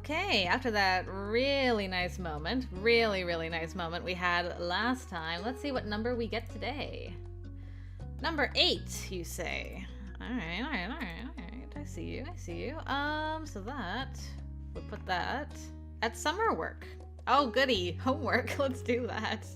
Okay, after that really nice moment, really nice moment we had last time, let's see what number we get today. Number 8, you say. Alright. I see you. So that, we'll put that at summer work. Oh, goody. Homework. Let's do that.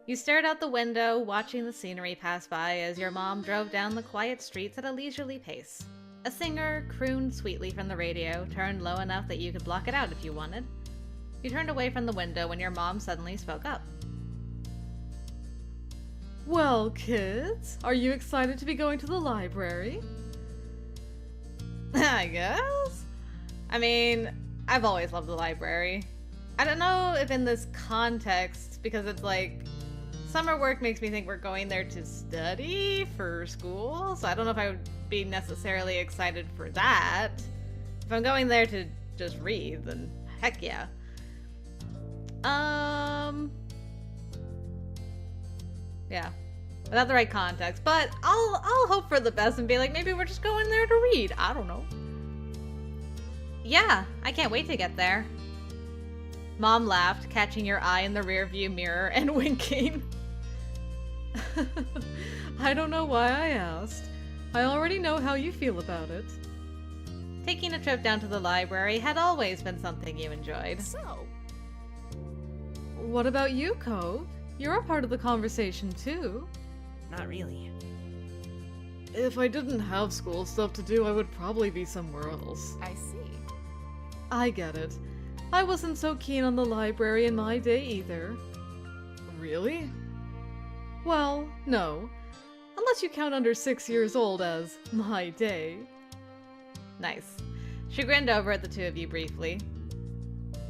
You stared out the window, watching the scenery pass by as your mom drove down the quiet streets at a leisurely pace. A singer crooned sweetly from the radio, turned low enough that you could block it out if you wanted. You turned away from the window when your mom suddenly spoke up. Well, kids, are you excited to be going to the library? I guess? I mean, I've always loved the library. I don't know if in this context, because it's like, summer work makes me think we're going there to study for school, so I don't know if I would be necessarily excited for that. If I'm going there to just read, then heck yeah. Yeah, without the right context, but I'll hope for the best and be like, maybe we're just going there to read. I don't know. Yeah, I can't wait to get there. Mom laughed, catching your eye in the rearview mirror and winking. I don't know why I asked. I already know how you feel about it. Taking a trip down to the library had always been something you enjoyed. So, what about you, Cove? You're a part of the conversation, too. not really. If I didn't have school stuff to do, I would probably be somewhere else. I see. I get it. I wasn't so keen on the library in my day either. Really? Well, no. Unless you count under 6 years old as my day. Nice. She grinned over at the two of you briefly.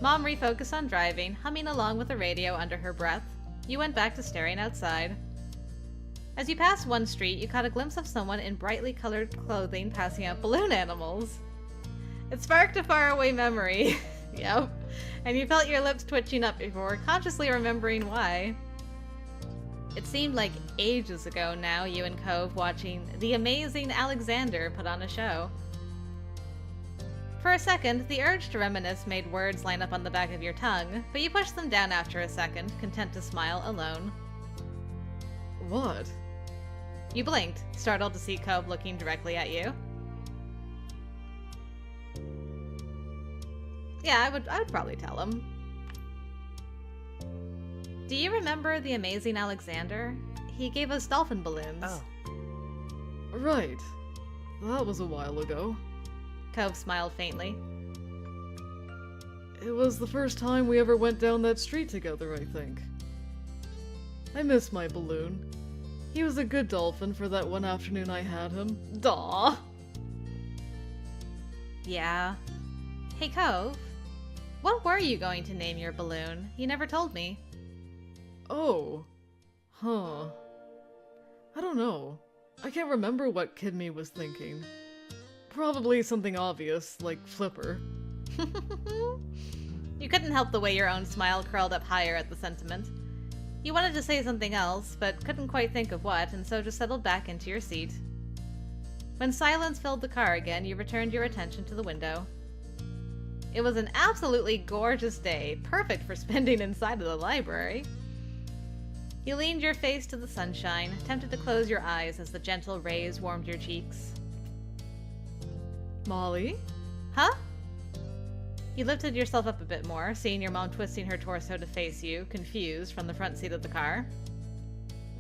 Mom refocused on driving, humming along with the radio under her breath. You went back to staring outside. As you passed one street, you caught a glimpse of someone in brightly colored clothing passing out balloon animals. It sparked a faraway memory. Yep. And you felt your lips twitching up before consciously remembering why. It seemed like ages ago now, you and Cove watching the amazing Alexander put on a show. For a second, the urge to reminisce made words line up on the back of your tongue, but you pushed them down after a second, content to smile alone. What? You blinked, startled to see Cove looking directly at you. Yeah, I would probably tell him. Do you remember the amazing Alexander? He gave us dolphin balloons. Oh. Right. That was a while ago. Cove smiled faintly. It was the first time we ever went down that street together, I think. I miss my balloon. He was a good dolphin for that one afternoon I had him. Daw! Yeah. Hey, Cove. What were you going to name your balloon? You never told me. Oh. Huh. I don't know. I can't remember what Kid Me was thinking. Probably something obvious, like Flipper. You couldn't help the way your own smile curled up higher at the sentiment. You wanted to say something else, but couldn't quite think of what, and so just settled back into your seat. When silence filled the car again, you returned your attention to the window. It was an absolutely gorgeous day, perfect for spending inside of the library. You leaned your face to the sunshine, tempted to close your eyes as the gentle rays warmed your cheeks. Molly? Huh? You lifted yourself up a bit more, seeing your mom twisting her torso to face you, confused, from the front seat of the car.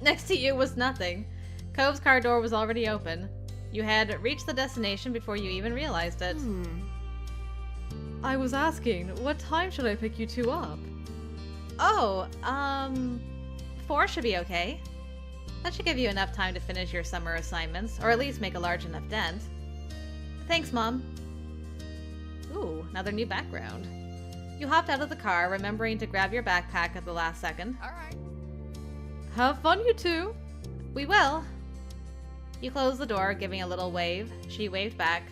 Next to you was nothing. Cove's car door was already open. You had reached the destination before you even realized it. I was asking, what time should I pick you two up? Oh, 4 should be okay. That should give you enough time to finish your summer assignments, or at least make a large enough dent. Thanks, Mom. Ooh, another new background. You hopped out of the car, remembering to grab your backpack at the last second. Alright. Have fun, you two! We will. You closed the door, giving a little wave. She waved back.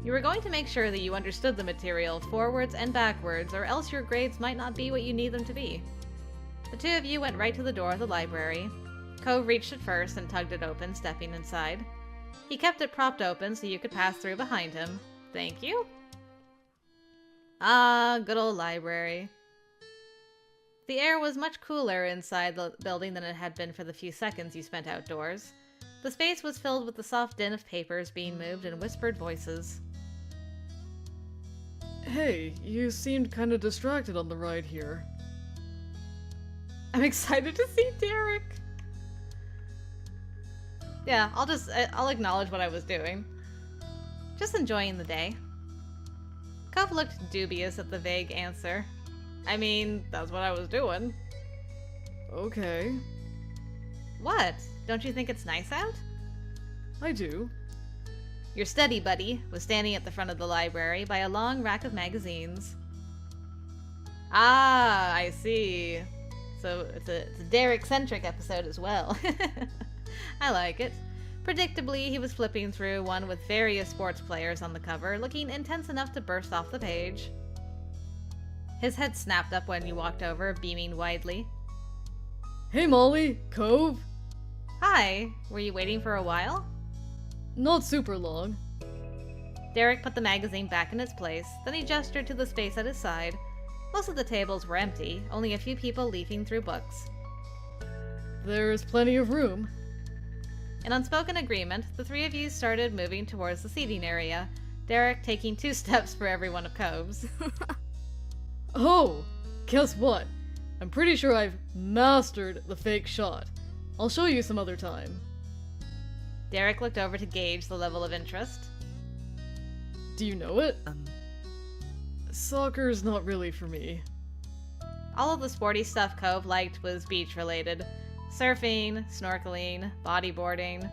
You were going to make sure that you understood the material forwards and backwards, or else your grades might not be what you need them to be. The two of you went right to the door of the library. Cove reached it first and tugged it open, stepping inside. He kept it propped open so you could pass through behind him. Thank you. Ah, good old library. The air was much cooler inside the building than it had been for the few seconds you spent outdoors. The space was filled with the soft din of papers being moved and whispered voices. Hey, you seemed kinda distracted on the ride here. I'm excited to see Derek! Yeah, I'll acknowledge what I was doing. Just enjoying the day. Cove looked dubious at the vague answer. I mean, that's what I was doing. Okay. What? Don't you think it's nice out? I do. Your study buddy was standing at the front of the library by a long rack of magazines. Ah, I see. So it's a Derek-centric episode as well. I like it. Predictably, he was flipping through one with various sports players on the cover, looking intense enough to burst off the page. His head snapped up when you walked over, beaming widely. Hey Molly, Cove? Hi, were you waiting for a while? Not super long. Derek put the magazine back in its place, then he gestured to the space at his side. Most of the tables were empty, only a few people leafing through books. There's plenty of room. In unspoken agreement, the three of you started moving towards the seating area, Derek taking 2 steps for every one of Cove's. Oh, guess what? I'm pretty sure I've mastered the fake shot. I'll show you some other time. Derek looked over to gauge the level of interest. Do you know it? Soccer's not really for me. All of the sporty stuff Cove liked was beach-related. Surfing, snorkeling, bodyboarding.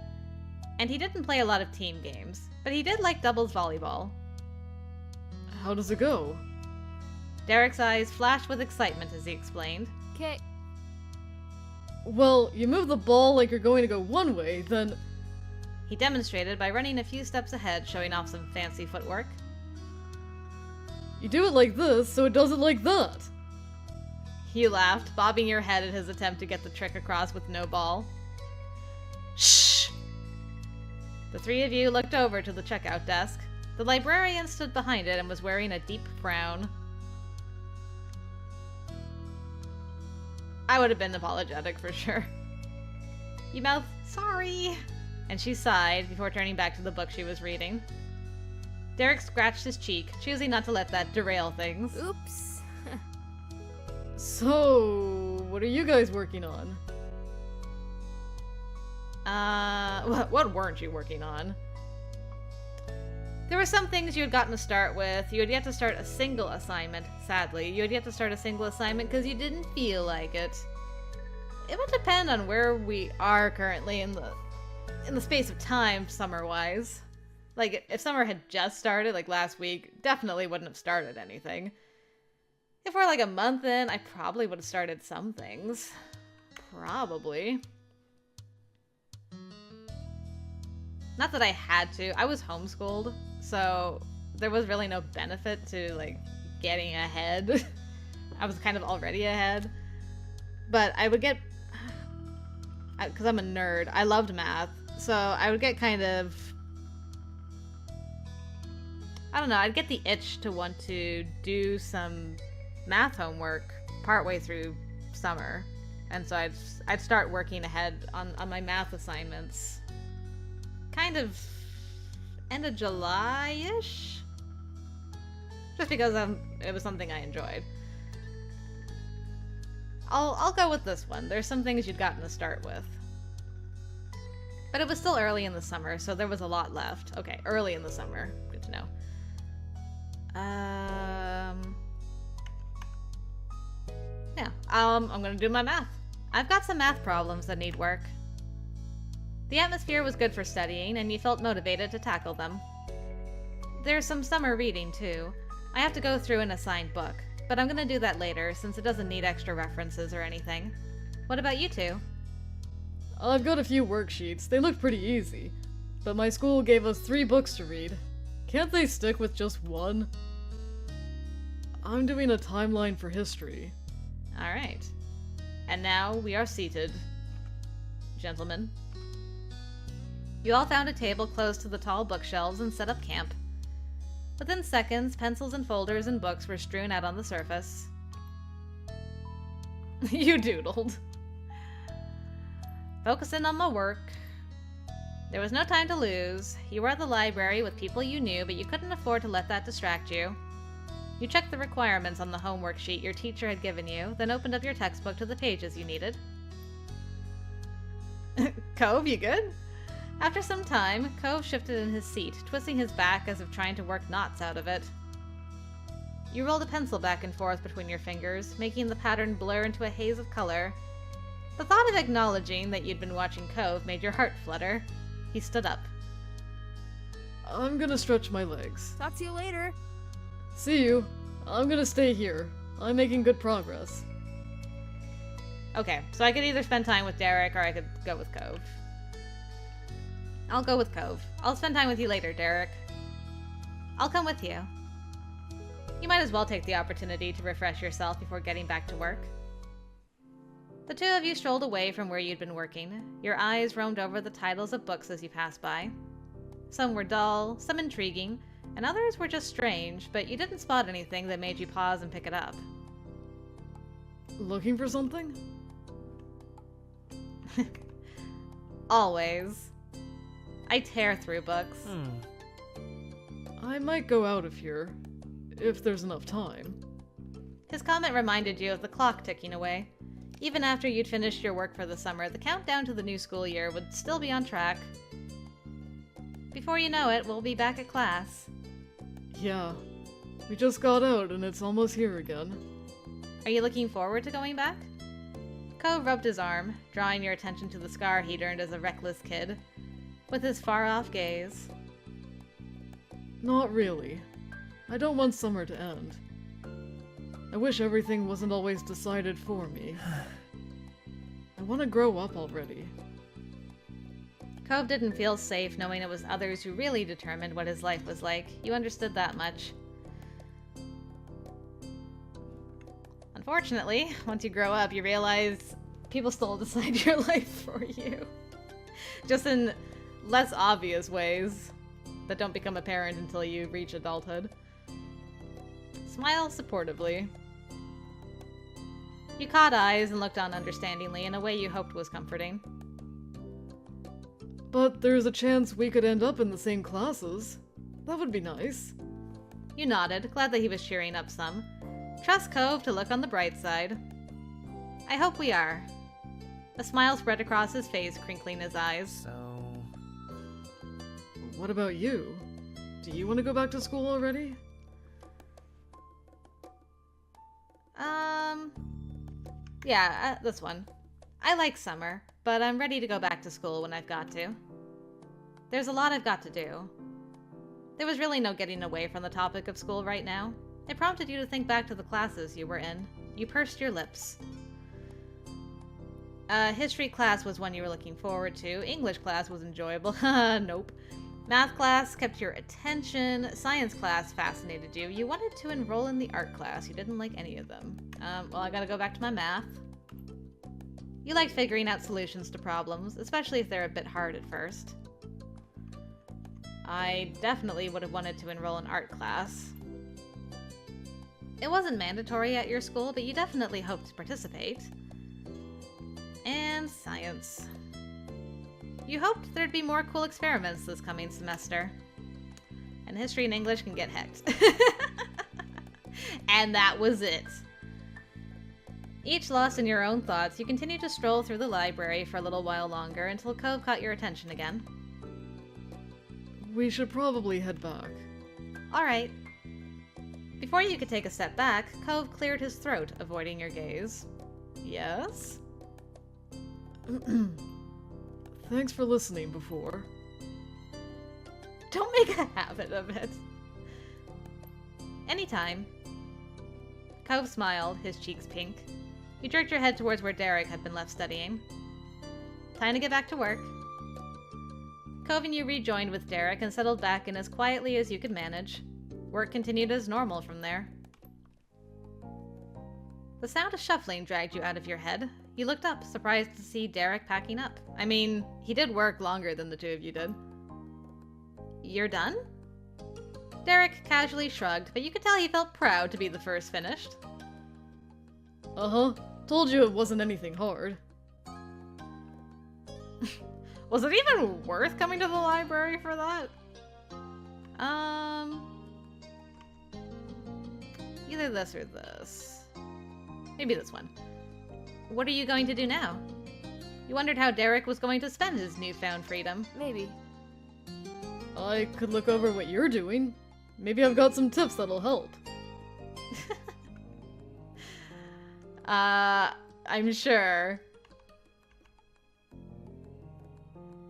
And he didn't play a lot of team games, but he did like doubles volleyball. How does it go? Derek's eyes flashed with excitement as he explained. Okay. Well, you move the ball like you're going to go one way, then... He demonstrated by running a few steps ahead, showing off some fancy footwork. You do it like this, so it does it like that. You laughed, bobbing your head at his attempt to get the trick across with no ball. Shh! The three of you looked over to the checkout desk. The librarian stood behind it and was wearing a deep frown. I would have been apologetic for sure. You mouthed, sorry, and she sighed before turning back to the book she was reading. Derek scratched his cheek, choosing not to let that derail things. Oops. So, what are you guys working on? What weren't you working on? There were some things you had gotten to start with. You had yet to start a single assignment, sadly. You had yet to start a single assignment because you didn't feel like it. It would depend on where we are currently in the space of time, summer-wise. Like, if summer had just started, like last week, definitely wouldn't have started anything. If we're like a month in, I probably would have started some things. Probably. Not that I had to. I was homeschooled, so there was really no benefit to, like, getting ahead. I was kind of already ahead. But I would get... Because I'm a nerd, I loved math, so I would get kind of... I don't know, I'd get the itch to want to do some math homework partway through summer. And so I'd start working ahead on my math assignments. Kind of end of July-ish? Just because it was something I enjoyed. I'll go with this one. There's some things you'd gotten to start with. But it was still early in the summer, so there was a lot left. Okay, early in the summer. Good to know. Yeah, I'm gonna do my math. I've got some math problems that need work. The atmosphere was good for studying, and you felt motivated to tackle them. There's some summer reading, too. I have to go through an assigned book, but I'm gonna do that later, since it doesn't need extra references or anything. What about you two? I've got a few worksheets. They look pretty easy. But my school gave us 3 books to read. Can't they stick with just one? I'm doing a timeline for history. Alright. And now we are seated. Gentlemen. You all found a table close to the tall bookshelves and set up camp. Within seconds, pencils and folders and books were strewn out on the surface. You doodled. Focusing on my work. There was no time to lose. You were at the library with people you knew, but you couldn't afford to let that distract you. You checked the requirements on the homework sheet your teacher had given you, then opened up your textbook to the pages you needed. Cove, you good? After some time, Cove shifted in his seat, twisting his back as if trying to work knots out of it. You rolled a pencil back and forth between your fingers, making the pattern blur into a haze of color. The thought of acknowledging that you'd been watching Cove made your heart flutter. He stood up. I'm gonna stretch my legs. Talk to you later. See you. I'm gonna stay here. I'm making good progress. Okay, so I could either spend time with Derek or I could go with Cove. I'll go with Cove. I'll spend time with you later, Derek. I'll come with you. You might as well take the opportunity to refresh yourself before getting back to work. The two of you strolled away from where you'd been working. Your eyes roamed over the titles of books as you passed by. Some were dull, some intriguing, and others were just strange, but you didn't spot anything that made you pause and pick it up. Looking for something? Always. I tear through books. I might go out of here, if there's enough time. His comment reminded you of the clock ticking away. Even after you'd finished your work for the summer, the countdown to the new school year would still be on track. Before you know it, we'll be back at class. Yeah. We just got out and it's almost here again. Are you looking forward to going back? Cove rubbed his arm, drawing your attention to the scar he'd earned as a reckless kid, with his far-off gaze. Not really. I don't want summer to end. I wish everything wasn't always decided for me. I want to grow up already. Cove didn't feel safe knowing it was others who really determined what his life was like. You understood that much. Unfortunately, once you grow up, you realize people still decide your life for you. Just in less obvious ways that don't become apparent until you reach adulthood. Smile supportively. You caught eyes and looked on understandingly in a way you hoped was comforting. But there's a chance we could end up in the same classes. That would be nice. You nodded, glad that he was cheering up some. Trust Cove to look on the bright side. I hope we are. A smile spread across his face, crinkling his eyes. What about you? Do you want to go back to school already? Yeah, this one. I like summer, but I'm ready to go back to school when I've got to. There's a lot I've got to do. There was really no getting away from the topic of school right now. It prompted you to think back to the classes you were in. You pursed your lips. History class was one you were looking forward to. English class was enjoyable. Nope. Math class kept your attention. Science class fascinated you. You wanted to enroll in the art class. You didn't like any of them. Well, I gotta go back to my math. You liked figuring out solutions to problems, especially if they're a bit hard at first. I definitely would have wanted to enroll in art class. It wasn't mandatory at your school, but you definitely hoped to participate. And science. You hoped there'd be more cool experiments this coming semester. And history and English can get hecked. And that was it. Each lost in your own thoughts, you continued to stroll through the library for a little while longer until Cove caught your attention again. We should probably head back. Alright. Before you could take a step back, Cove cleared his throat, avoiding your gaze. Yes? Thanks for listening before. Don't make a habit of it. Anytime. Cove smiled, his cheeks pink. You jerked your head towards where Derek had been left studying. Time to get back to work. Cove and you rejoined with Derek and settled back in as quietly as you could manage. Work continued as normal from there. The sound of shuffling dragged you out of your head. You looked up, surprised to see Derek packing up. I mean, he did work longer than the two of you did. You're done? Derek casually shrugged, but you could tell he felt proud to be the first finished. Uh-huh. Told you it wasn't anything hard. Was it even worth coming to the library for that? Either this or this. Maybe this one. What are you going to do now? You wondered how Derek was going to spend his newfound freedom. Maybe. I could look over what you're doing. Maybe I've got some tips that'll help. I'm sure.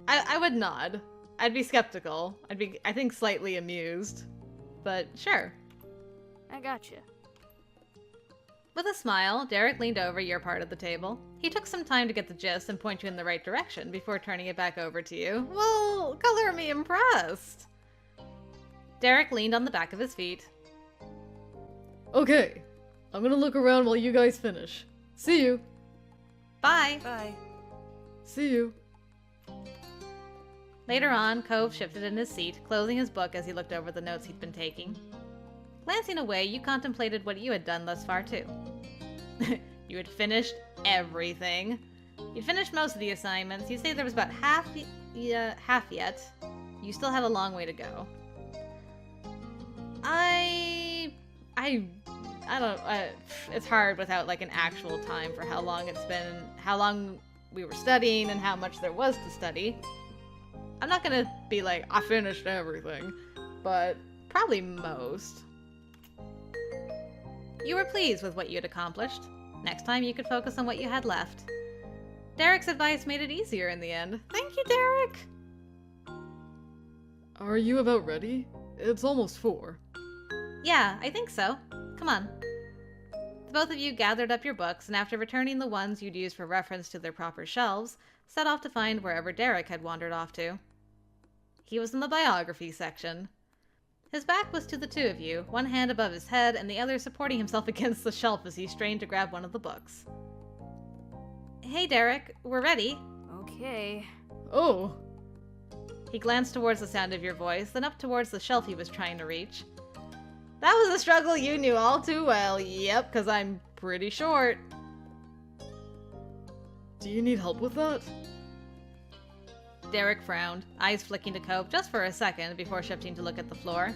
I would nod. I'd be skeptical. I think, slightly amused. But sure. I gotcha. With a smile, Derek leaned over your part of the table. He took some time to get the gist and point you in the right direction before turning it back over to you. Well, color me impressed. Derek leaned on the back of his feet. Okay. I'm gonna look around while you guys finish. See you. Bye. Bye. See you. Later on, Cove shifted in his seat, closing his book as he looked over the notes he'd been taking. Glancing away, you contemplated what you had done thus far, too. You had finished everything. You'd finished most of the assignments. You'd say there was about half yet. You still had a long way to go. I don't, it's hard without, like, an actual time for how long it's been, how long we were studying, and how much there was to study. I'm not gonna be like, I finished everything, but probably most. You were pleased with what you'd accomplished. Next time you could focus on what you had left. Derek's advice made it easier in the end. Thank you, Derek! Are you about ready? It's almost 4. Yeah, I think so. Come on. The both of you gathered up your books, and after returning the ones you'd used for reference to their proper shelves, set off to find wherever Derek had wandered off to. He was in the biography section. His back was to the two of you, one hand above his head and the other supporting himself against the shelf as he strained to grab one of the books. Hey, Derek, we're ready. Okay. Oh! He glanced towards the sound of your voice, then up towards the shelf he was trying to reach. That was a struggle you knew all too well. Yep, 'cause I'm pretty short. Do you need help with that? Derek frowned, eyes flicking to Cove just for a second before shifting to look at the floor.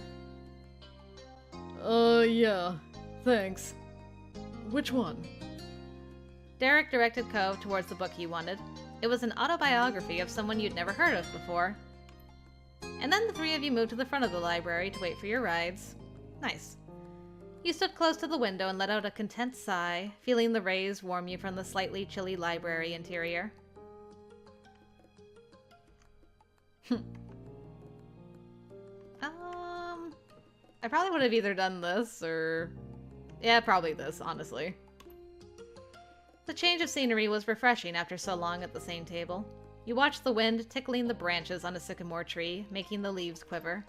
Yeah. Thanks. Which one? Derek directed Cove towards the book he wanted. It was an autobiography of someone you'd never heard of before. And then the three of you moved to the front of the library to wait for your rides. Nice. You stood close to the window and let out a content sigh, feeling the rays warm you from the slightly chilly library interior. I probably would have either done this or... yeah, probably this, honestly. The change of scenery was refreshing after so long at the same table. You watched the wind tickling the branches on a sycamore tree, making the leaves quiver.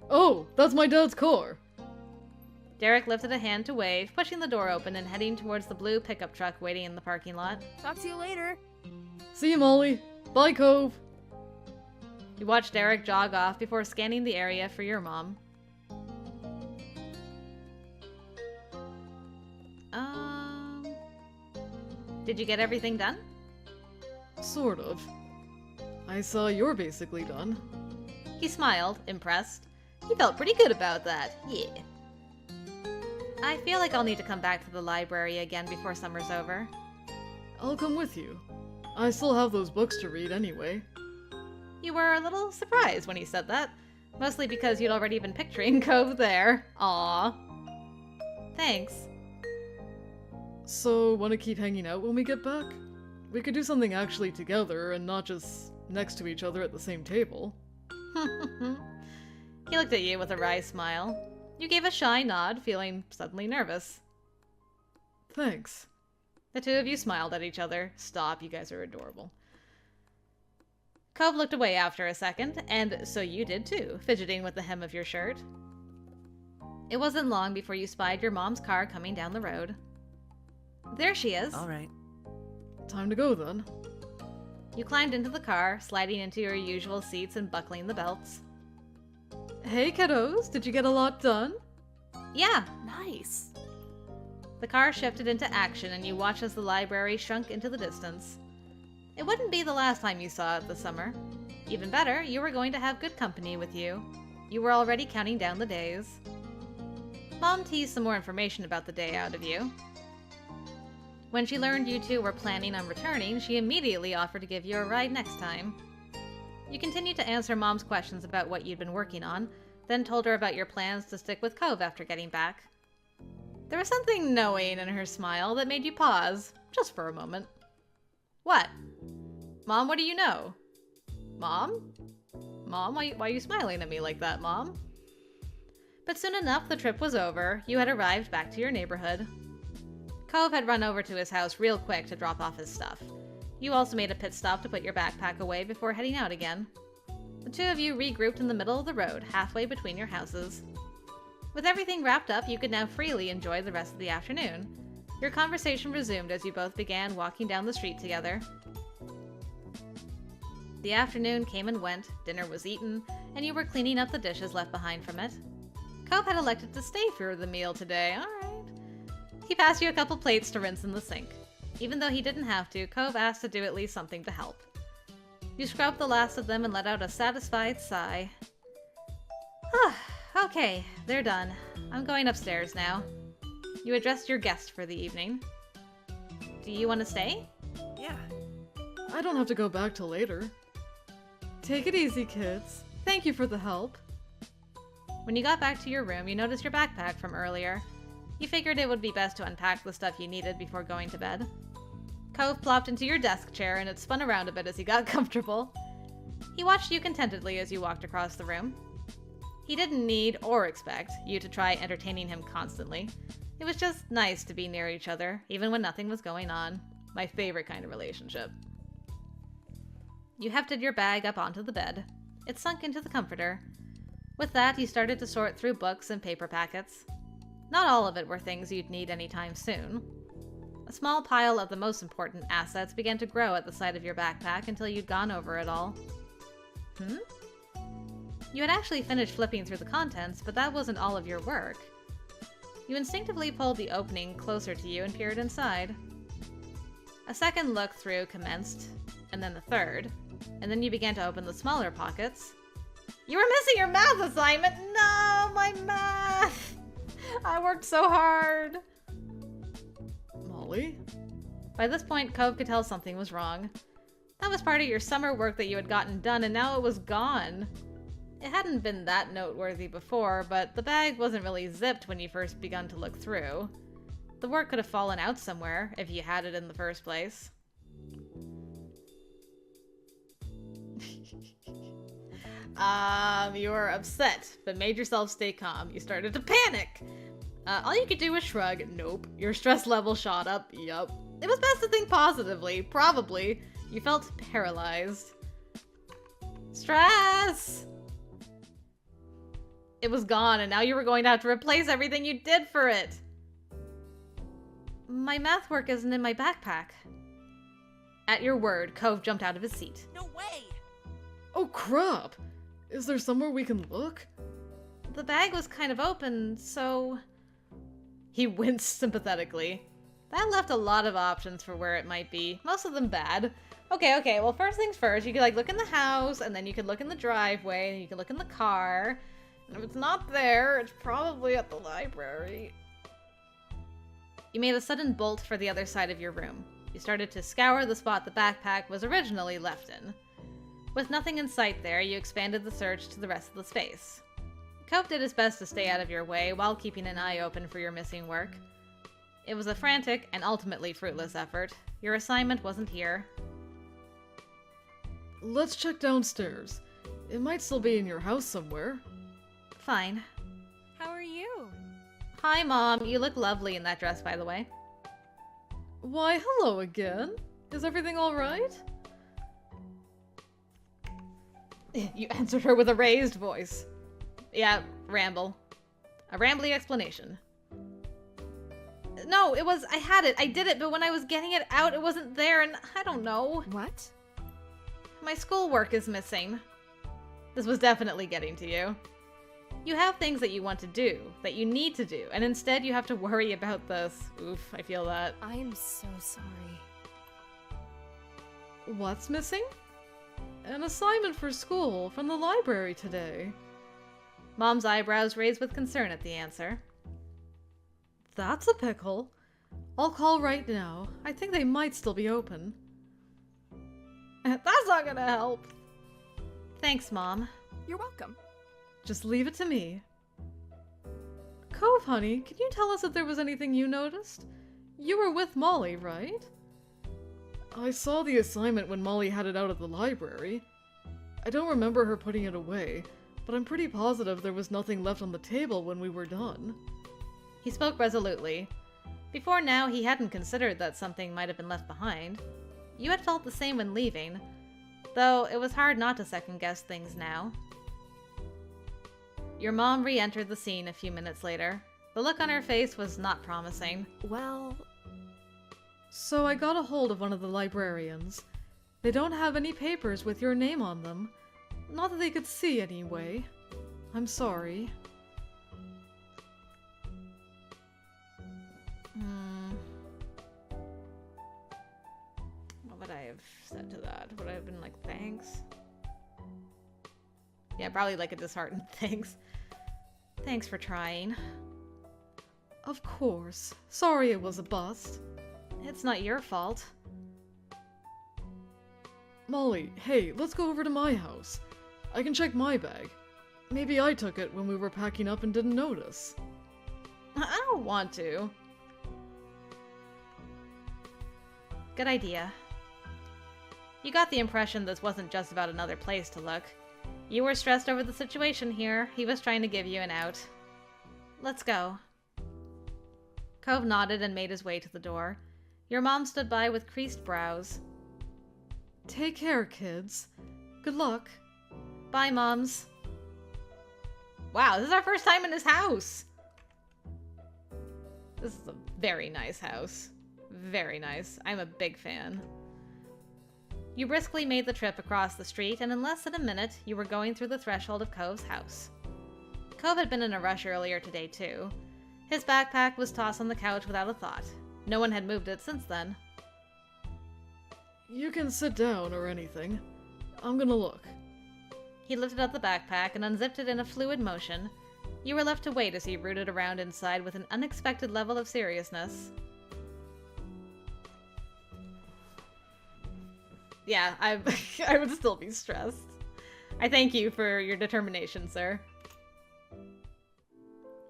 Oh, that's my dad's car! Derek lifted a hand to wave, pushing the door open and heading towards the blue pickup truck waiting in the parking lot. Talk to you later. See you, Molly. Bye, Cove. You watched Derek jog off before scanning the area for your mom. Did you get everything done? Sort of. I saw you're basically done. He smiled, impressed. He felt pretty good about that, yeah. I feel like I'll need to come back to the library again before summer's over. I'll come with you. I still have those books to read anyway. You were a little surprised when he said that, mostly because you'd already been picturing Cove there. Aww. Thanks. So, wanna keep hanging out when we get back? We could do something actually together and not just next to each other at the same table. He looked at you with a wry smile. You gave a shy nod, feeling suddenly nervous. Thanks. The two of you smiled at each other. Stop, you guys are adorable. Cove looked away after a second, and so you did too, fidgeting with the hem of your shirt. It wasn't long before you spied your mom's car coming down the road. There she is. All right. Time to go then. You climbed into the car, sliding into your usual seats and buckling the belts. Hey kiddos, did you get a lot done? Yeah. Nice. The car shifted into action and you watched as the library shrunk into the distance. It wouldn't be the last time you saw it this summer. Even better, you were going to have good company with you. You were already counting down the days. Mom teased some more information about the day out of you. When she learned you two were planning on returning, she immediately offered to give you a ride next time. You continued to answer Mom's questions about what you'd been working on, then told her about your plans to stick with Cove after getting back. There was something knowing in her smile that made you pause, just for a moment. What? Mom, what do you know? Mom? Mom, why are you smiling at me like that, Mom? But soon enough, the trip was over. You had arrived back to your neighborhood. Cove had run over to his house real quick to drop off his stuff. You also made a pit stop to put your backpack away before heading out again. The two of you regrouped in the middle of the road, halfway between your houses. With everything wrapped up, you could now freely enjoy the rest of the afternoon. Your conversation resumed as you both began walking down the street together. The afternoon came and went, dinner was eaten, and you were cleaning up the dishes left behind from it. Cove had elected to stay for the meal today, alright. He passed you a couple plates to rinse in the sink. Even though he didn't have to, Cove asked to do at least something to help. You scrubbed the last of them and let out a satisfied sigh. Okay, they're done. I'm going upstairs now. You addressed your guest for the evening. Do you want to stay? Yeah. I don't have to go back till later. Take it easy, kids. Thank you for the help. When you got back to your room, you noticed your backpack from earlier. You figured it would be best to unpack the stuff you needed before going to bed. Cove plopped into your desk chair and it spun around a bit as he got comfortable. He watched you contentedly as you walked across the room. He didn't need or expect you to try entertaining him constantly. It was just nice to be near each other, even when nothing was going on. My favorite kind of relationship. You hefted your bag up onto the bed. It sunk into the comforter. With that, you started to sort through books and paper packets. Not all of it were things you'd need anytime soon. A small pile of the most important assets began to grow at the side of your backpack until you'd gone over it all. You had actually finished flipping through the contents, but that wasn't all of your work. You instinctively pulled the opening closer to you and peered inside. A second look through commenced, and then the third, and then you began to open the smaller pockets. You were missing your math assignment! No, my math! I worked so hard! Molly? By this point, Cove could tell something was wrong. That was part of your summer work that you had gotten done, and now it was gone. It hadn't been that noteworthy before, but the bag wasn't really zipped when you first begun to look through. The work could have fallen out somewhere, if you had it in the first place. You were upset, but made yourself stay calm. You started to panic. All you could do was shrug. Nope. Your stress level shot up. Yup. It was best to think positively. Probably. You felt paralyzed. Stress! It was gone, and now you were going to have to replace everything you did for it. My math work isn't in my backpack. At your word, Cove jumped out of his seat. No way! Oh crap! Is there somewhere we can look? The bag was kind of open, so... He winced sympathetically. That left a lot of options for where it might be, most of them bad. Okay, well first things first, you could look in the house, and then you could look in the driveway, and you could look in the car. And if it's not there, it's probably at the library. You made a sudden bolt for the other side of your room. You started to scour the spot the backpack was originally left in. With nothing in sight there, you expanded the search to the rest of the space. Cove did his best to stay out of your way while keeping an eye open for your missing work. It was a frantic and ultimately fruitless effort. Your assignment wasn't here. Let's check downstairs. It might still be in your house somewhere. Fine. How are you? Hi, Mom. You look lovely in that dress, by the way. Why, hello again. Is everything alright? You answered her with a raised voice. Yeah, ramble. A rambly explanation. No, I had it. I did it, but when I was getting it out, it wasn't there, and I don't know. What? My schoolwork is missing. This was definitely getting to you. You have things that you want to do, that you need to do, and instead you have to worry about this. Oof, I feel that. I am so sorry. What's missing? An assignment for school from the library today. Mom's eyebrows raised with concern at the answer. That's a pickle. I'll call right now. I think they might still be open. That's not gonna help. Thanks, Mom. You're welcome. Just leave it to me. Cove, honey, can you tell us if there was anything you noticed? You were with Molly, right? I saw the assignment when Molly had it out at the library. I don't remember her putting it away, but I'm pretty positive there was nothing left on the table when we were done. He spoke resolutely. Before now, he hadn't considered that something might have been left behind. You had felt the same when leaving, though it was hard not to second-guess things now. Your mom re-entered the scene a few minutes later. The look on her face was not promising. Well, So I got a hold of one of the librarians. They don't have any papers with your name on them. Not that they could see anyway. I'm sorry. What would I have said to that? Would I have been like, thanks? Yeah, probably like a disheartened thanks. Thanks for trying. Of course. Sorry it was a bust. It's not your fault. Molly, hey, let's go over to my house. I can check my bag. Maybe I took it when we were packing up and didn't notice. I don't want to. Good idea. You got the impression this wasn't just about another place to look. You were stressed over the situation here. He was trying to give you an out. Let's go. Cove nodded and made his way to the door. Your mom stood by with creased brows. Take care, kids. Good luck. Bye, Moms. Wow, this is our first time in his house. This is a very nice house. Very nice. I'm a big fan. You briskly made the trip across the street, and in less than a minute, you were going through the threshold of Cove's house. Cove had been in a rush earlier today, too. His backpack was tossed on the couch without a thought. No one had moved it since then. You can sit down or anything. I'm gonna look. He lifted up the backpack and unzipped it in a fluid motion. You were left to wait as he rooted around inside with an unexpected level of seriousness. Yeah, I would still be stressed. I thank you for your determination, sir.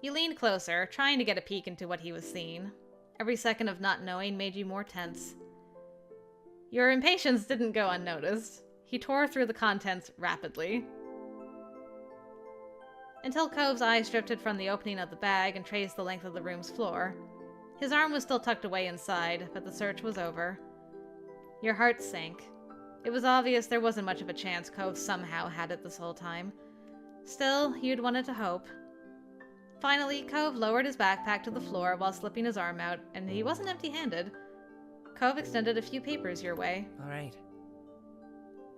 You leaned closer, trying to get a peek into what he was seeing. Every second of not knowing made you more tense. Your impatience didn't go unnoticed. He tore through the contents rapidly. Until Cove's eyes drifted from the opening of the bag and traced the length of the room's floor. His arm was still tucked away inside, but the search was over. Your heart sank. It was obvious there wasn't much of a chance Cove somehow had it this whole time. Still, you'd wanted to hope. Finally, Cove lowered his backpack to the floor while slipping his arm out, and he wasn't empty-handed. Cove extended a few papers your way. all right.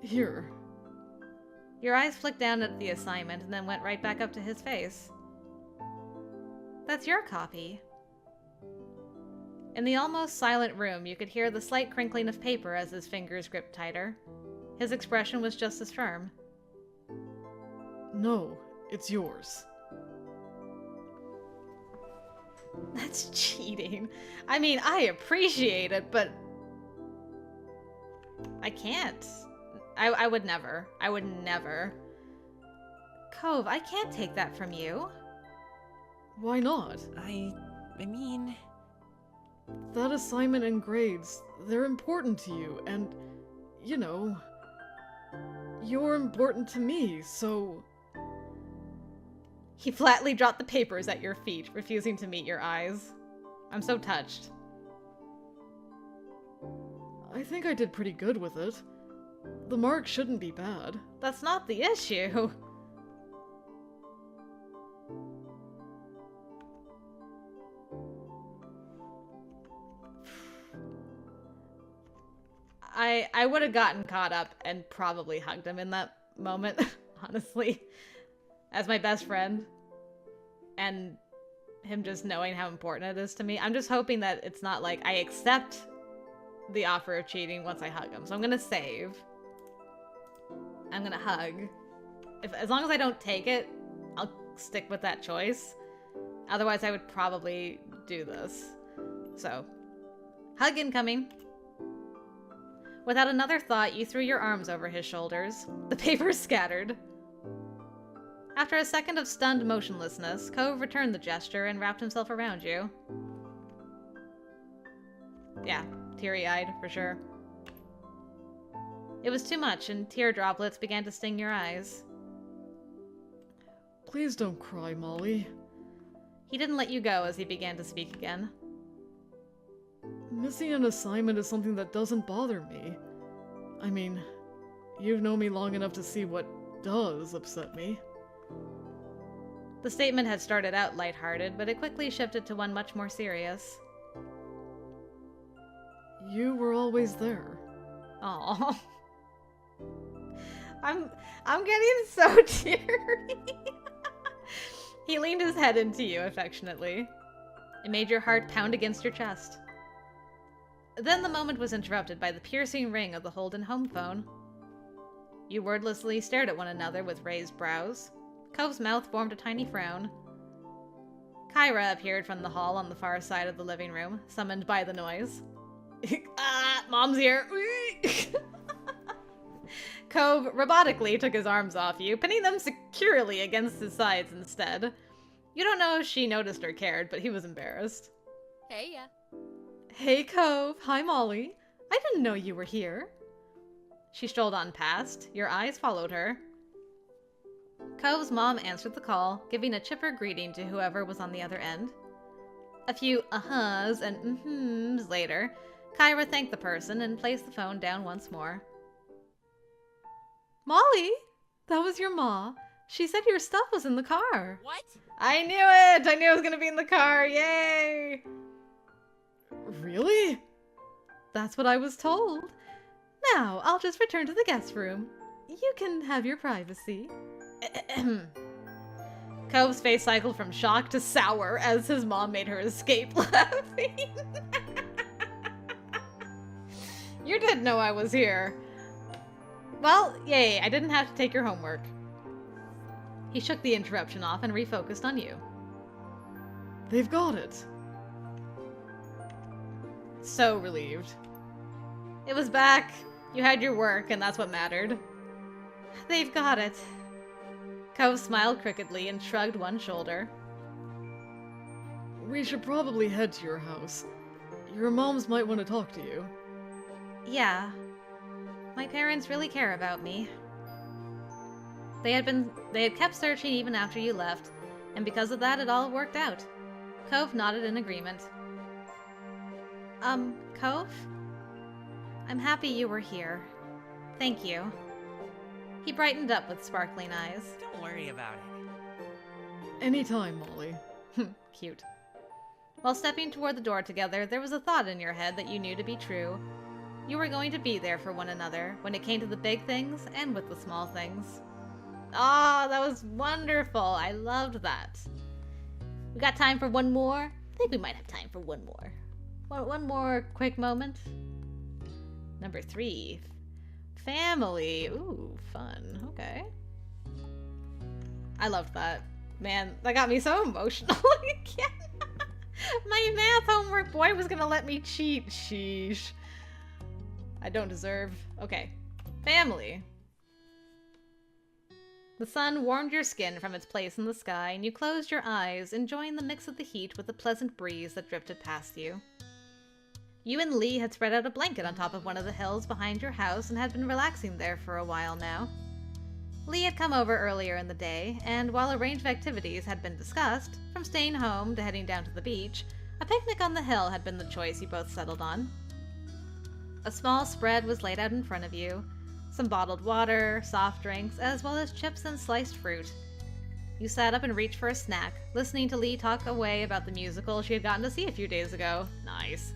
Here. Your eyes flicked down at the assignment and then went right back up to his face. That's your copy. In the almost silent room, you could hear the slight crinkling of paper as his fingers gripped tighter. His expression was just as firm. No, it's yours. That's cheating. I mean, I appreciate it, but I can't. I would never. I would never. Cove, I can't take that from you. Why not? I mean, That assignment and grades, they're important to you, and, you know, you're important to me, so... He flatly dropped the papers at your feet, refusing to meet your eyes. I'm so touched. I think I did pretty good with it. The mark shouldn't be bad. That's not the issue. I would have gotten caught up and probably hugged him in that moment, honestly. As my best friend. and him just knowing how important it is to me. I'm just hoping that it's not like I accept the offer of cheating once I hug him. So I'm gonna save. I'm gonna hug. As long as I don't take it, I'll stick with that choice. Otherwise, I would probably do this. So, hug incoming. Without another thought, you threw your arms over his shoulders. The paper scattered. After a second of stunned motionlessness, Cove returned the gesture and wrapped himself around you. Yeah, teary-eyed, for sure. It was too much, and tear droplets began to sting your eyes. Please don't cry, Molly. He didn't let you go as he began to speak again. Missing an assignment is something that doesn't bother me. I mean, you've known me long enough to see what does upset me. The statement had started out lighthearted, but it quickly shifted to one much more serious. You were always there. Aww. I'm getting so teary. He leaned his head into you affectionately. It made your heart pound against your chest. Then the moment was interrupted by the piercing ring of the Holden home phone. You wordlessly stared at one another with raised brows. Cove's mouth formed a tiny frown. Kyra appeared from the hall on the far side of the living room, summoned by the noise. Ah, Mom's here! Cove robotically took his arms off you, pinning them securely against his sides instead. You don't know if she noticed or cared, but he was embarrassed. Hey, yeah. Hey, Cove. Hi, Molly. I didn't know you were here. She strolled on past. Your eyes followed her. Cove's mom answered the call, giving a chipper greeting to whoever was on the other end. A few uh-huhs and mm-hms later, Kyra thanked the person and placed the phone down once more. Molly, that was your ma. She said your stuff was in the car. What? I knew it! I knew it was gonna be in the car! Yay! Really? That's what I was told. Now, I'll just return to the guest room. You can have your privacy. Cove's face cycled from shock to sour as his mom made her escape laughing. You did know I was here. Well, yay, I didn't have to take your homework. He shook the interruption off and refocused on you. They've got it. So relieved. It was back. You had your work, and that's what mattered. They've got it. Cove smiled crookedly and shrugged one shoulder. We should probably head to your house. Your moms might want to talk to you. Yeah. My parents really care about me. They had kept searching even after you left, and because of that it all worked out. Cove nodded in agreement. Cove? I'm happy you were here. Thank you. He brightened up with sparkling eyes. Don't worry about it. Anytime, Molly. Cute. While stepping toward the door together, there was a thought in your head that you knew to be true. You were going to be there for one another when it came to the big things and with the small things. Ah, that was wonderful. I loved that. We got time for one more? I think we might have time for one more. One more quick moment. Number 3. Family. Ooh, fun. Okay. I loved that. Man, that got me so emotional again. My math homework boy was gonna let me cheat. Sheesh. I don't deserve... Okay. Family. The sun warmed your skin from its place in the sky, and you closed your eyes, enjoying the mix of the heat with the pleasant breeze that drifted past you. You and Lee had spread out a blanket on top of one of the hills behind your house and had been relaxing there for a while now. Lee had come over earlier in the day, and while a range of activities had been discussed, from staying home to heading down to the beach, a picnic on the hill had been the choice you both settled on. A small spread was laid out in front of you, some bottled water, soft drinks, as well as chips and sliced fruit. You sat up and reached for a snack, listening to Lee talk away about the musical she had gotten to see a few days ago. Nice.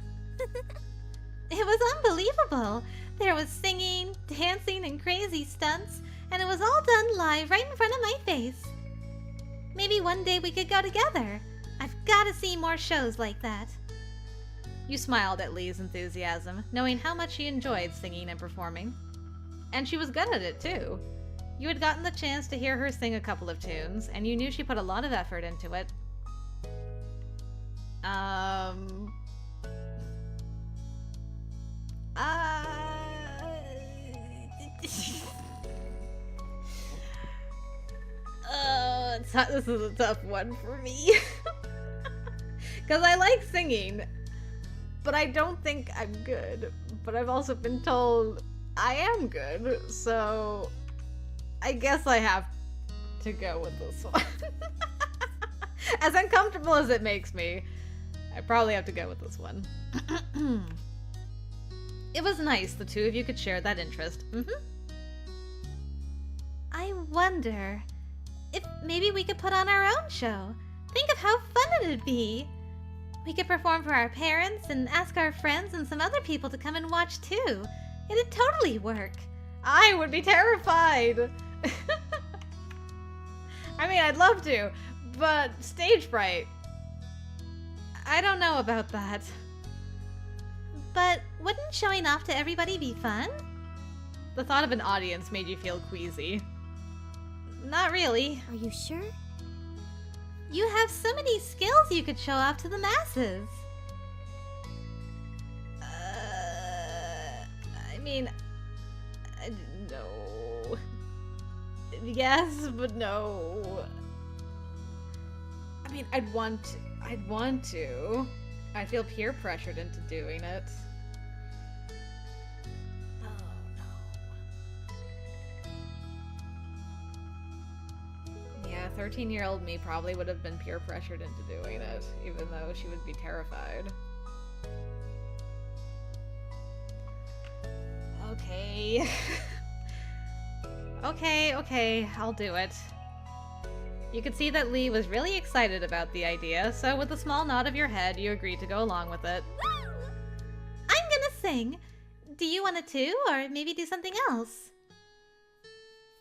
It was unbelievable. There was singing, dancing, and crazy stunts, and it was all done live right in front of my face. Maybe one day we could go together. I've got to see more shows like that. You smiled at Lee's enthusiasm, knowing how much she enjoyed singing and performing. And she was good at it, too. You had gotten the chance to hear her sing a couple of tunes, and you knew she put a lot of effort into it. This is a tough one for me. Because I like singing, but I don't think I'm good. But I've also been told I am good, so I guess I have to go with this one. As uncomfortable as it makes me, I probably have to go with this one. It was nice the two of you could share that interest. I wonder if maybe we could put on our own show. Think of how fun it'd be. We could perform for our parents and ask our friends and some other people to come and watch too. It'd totally work. I would be terrified. I mean, I'd love to, but stage fright. I don't know about that. But wouldn't showing off to everybody be fun? The thought of an audience made you feel queasy. Not really. Are you sure? You have so many skills you could show off to the masses. I mean, no. Yes, but no. I mean, I'd want to. I feel peer pressured into doing it. Oh, no. Yeah, 13-year-old me probably would have been peer pressured into doing it, even though she would be terrified. Okay. Okay, I'll do it. You could see that Lee was really excited about the idea, so with a small nod of your head, you agreed to go along with it. I'm gonna sing. Do you want to too, or maybe do something else?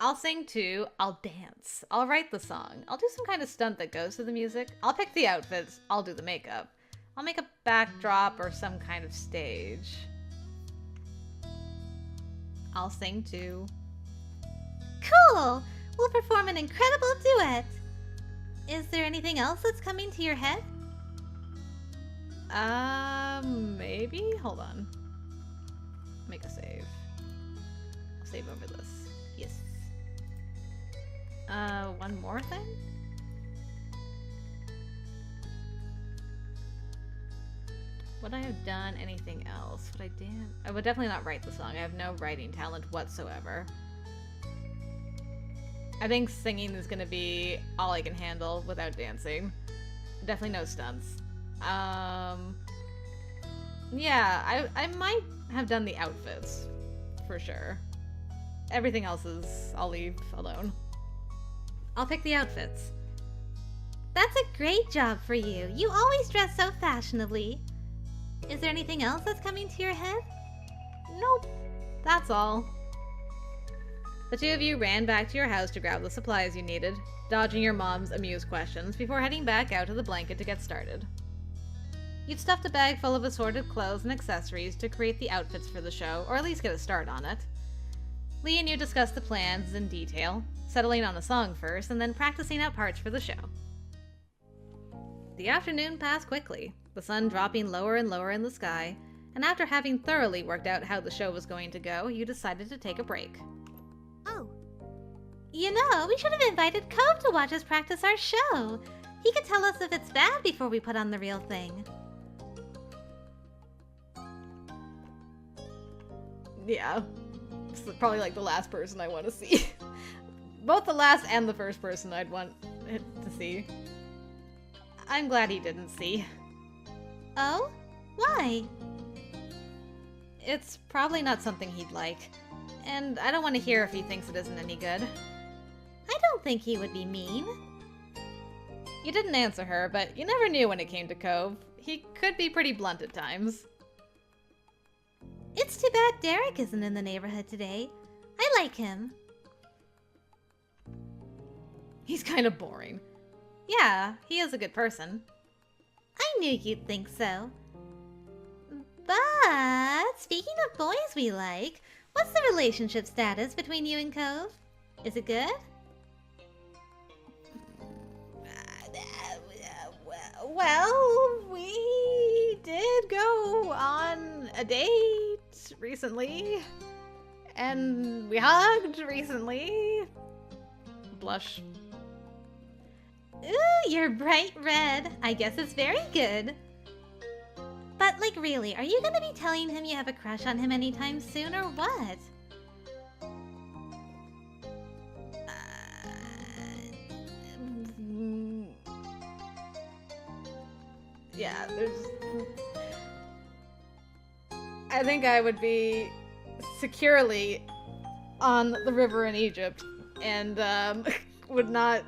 I'll sing too. I'll dance. I'll write the song. I'll do some kind of stunt that goes to the music. I'll pick the outfits. I'll do the makeup. I'll make a backdrop or some kind of stage. I'll sing too. Cool! We'll perform an incredible duet. Is there anything else that's coming to your head? Maybe? Hold on. Make a save. I'll save over this. Yes. One more thing? Would I have done anything else? I would definitely not write the song. I have no writing talent whatsoever. I think singing is gonna be all I can handle without dancing. Definitely no stunts. Yeah, I might have done the outfits, for sure. Everything else I'll leave alone. I'll pick the outfits. That's a great job for you. You always dress so fashionably. Is there anything else that's coming to your head? Nope. That's all. The two of you ran back to your house to grab the supplies you needed, dodging your mom's amused questions before heading back out to the blanket to get started. You'd stuffed a bag full of assorted clothes and accessories to create the outfits for the show, or at least get a start on it. Lee and you discussed the plans in detail, settling on a song first, and then practicing out parts for the show. The afternoon passed quickly, the sun dropping lower and lower in the sky, and after having thoroughly worked out how the show was going to go, you decided to take a break. Oh. You know, we should have invited Cove to watch us practice our show. He could tell us if it's bad before we put on the real thing. Yeah. It's probably like the last person I want to see. Both the last and the first person I'd want to see. I'm glad he didn't see. Oh? Why? It's probably not something he'd like. And I don't want to hear if he thinks it isn't any good. I don't think he would be mean. You didn't answer her, but you never knew when it came to Cove. He could be pretty blunt at times. It's too bad Derek isn't in the neighborhood today. I like him. He's kind of boring. Yeah, he is a good person. I knew you'd think so. But, speaking of boys we like, what's the relationship status between you and Cove? Is it good? Well, we did go on a date recently. And we hugged recently. Blush. Ooh, you're bright red. I guess it's very good. But, like, really, are you gonna be telling him you have a crush on him anytime soon, or what? Yeah, I think I would be securely on the river in Egypt and would not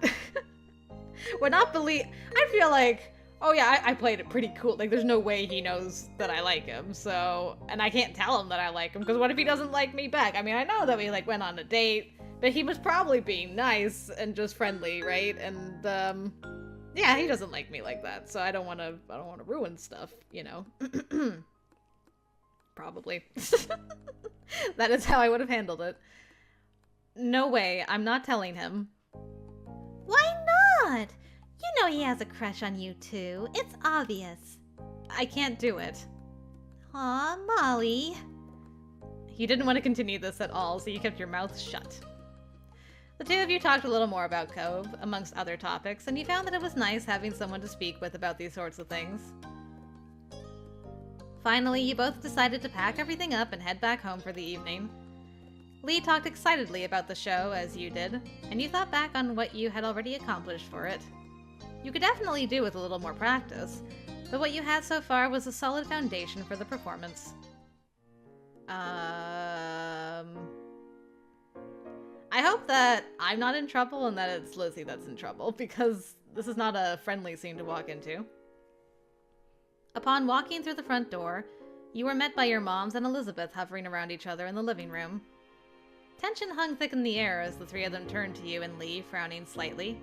believe. I feel like, oh yeah, I played it pretty cool. Like, there's no way he knows that I like him. So, and I can't tell him that I like him because what if he doesn't like me back? I mean, I know that we like went on a date, but he was probably being nice and just friendly, right? And yeah, he doesn't like me like that. So I don't want to ruin stuff, you know. Probably. That is how I would have handled it. No way, I'm not telling him. Why not? You know he has a crush on you too. It's obvious. I can't do it. Aw, Molly. You didn't want to continue this at all, so you kept your mouth shut. The two of you talked a little more about Cove, amongst other topics, and you found that it was nice having someone to speak with about these sorts of things. Finally, you both decided to pack everything up and head back home for the evening. Lee talked excitedly about the show, as you did, and you thought back on what you had already accomplished for it. You could definitely do with a little more practice, but what you had so far was a solid foundation for the performance. I hope that I'm not in trouble and that it's Lizzie that's in trouble, because this is not a friendly scene to walk into. Upon walking through the front door, you were met by your moms and Elizabeth hovering around each other in the living room. Tension hung thick in the air as the three of them turned to you and Lee, frowning slightly.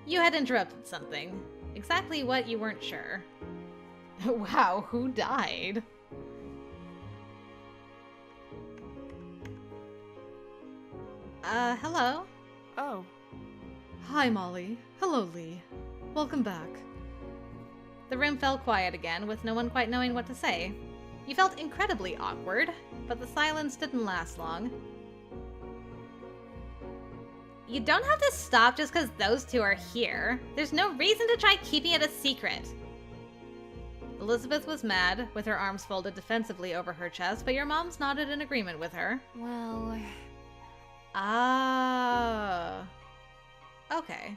You had interrupted something. Exactly what, you weren't sure. Wow, who died? Hello? Oh. Hi, Molly. Hello, Lee. Welcome back. The room fell quiet again, with no one quite knowing what to say. You felt incredibly awkward, but the silence didn't last long. You don't have to stop just because those two are here. There's no reason to try keeping it a secret. Elizabeth was mad, with her arms folded defensively over her chest, but your moms nodded in agreement with her. Well... Ah. Okay.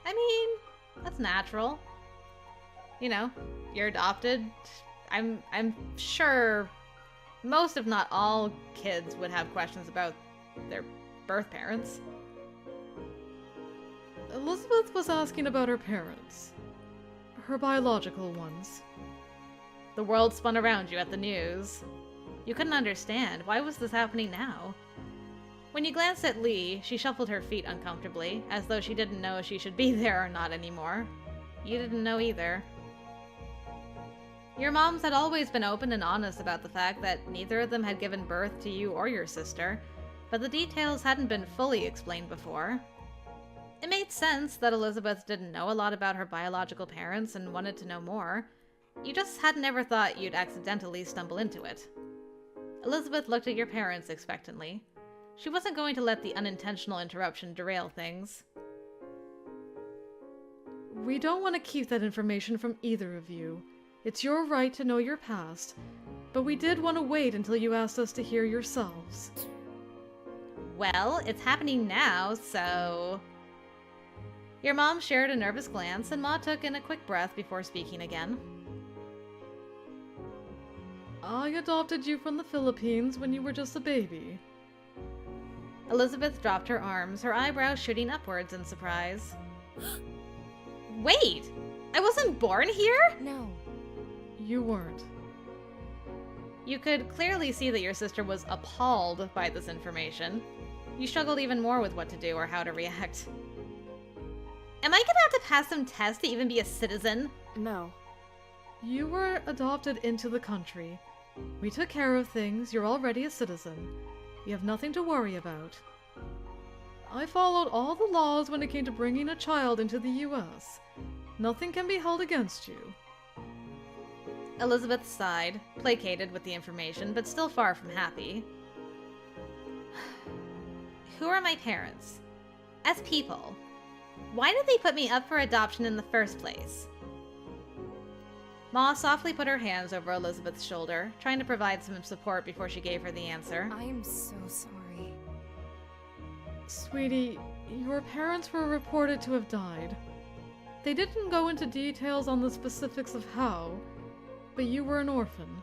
I mean, that's natural. You know, you're adopted. I'm sure most, if not all, kids would have questions about their birth parents. Elizabeth was asking about her parents. Her biological ones. The world spun around you at the news. You couldn't understand. Why was this happening now? When you glanced at Lee, she shuffled her feet uncomfortably, as though she didn't know if she should be there or not anymore. You didn't know either. Your moms had always been open and honest about the fact that neither of them had given birth to you or your sister, but the details hadn't been fully explained before. It made sense that Elizabeth didn't know a lot about her biological parents and wanted to know more. You just hadn't ever thought you'd accidentally stumble into it. Elizabeth looked at your parents expectantly. She wasn't going to let the unintentional interruption derail things. We don't want to keep that information from either of you. It's your right to know your past, but we did want to wait until you asked us to hear yourselves. Well, it's happening now, so... Your mom shared a nervous glance, and Ma took in a quick breath before speaking again. I adopted you from the Philippines when you were just a baby. Elizabeth dropped her arms, her eyebrows shooting upwards in surprise. Wait! I wasn't born here? No. You weren't. You could clearly see that your sister was appalled by this information. You struggled even more with what to do or how to react. Am I gonna have to pass some tests to even be a citizen? No. You were adopted into the country. We took care of things. You're already a citizen. You have nothing to worry about. I followed all the laws when it came to bringing a child into the US. Nothing can be held against you. Elizabeth sighed, placated with the information, but still far from happy. Who are my parents? As people, why did they put me up for adoption in the first place? Ma softly put her hands over Elizabeth's shoulder, trying to provide some support before she gave her the answer. I am so sorry. Sweetie, your parents were reported to have died. They didn't go into details on the specifics of how, but you were an orphan.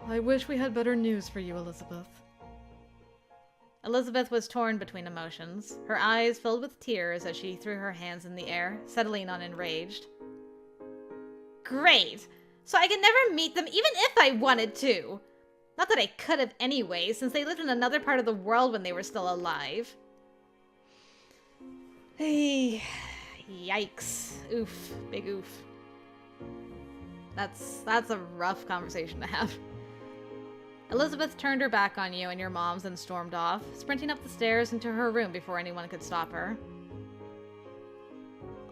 I wish we had better news for you, Elizabeth. Elizabeth was torn between emotions, her eyes filled with tears as she threw her hands in the air, settling on enraged. Great! So I could never meet them even if I wanted to! Not that I could have anyway, since they lived in another part of the world when they were still alive. Hey, yikes. Oof. Big oof. That's a rough conversation to have. Elizabeth turned her back on you and your moms and stormed off, sprinting up the stairs into her room before anyone could stop her.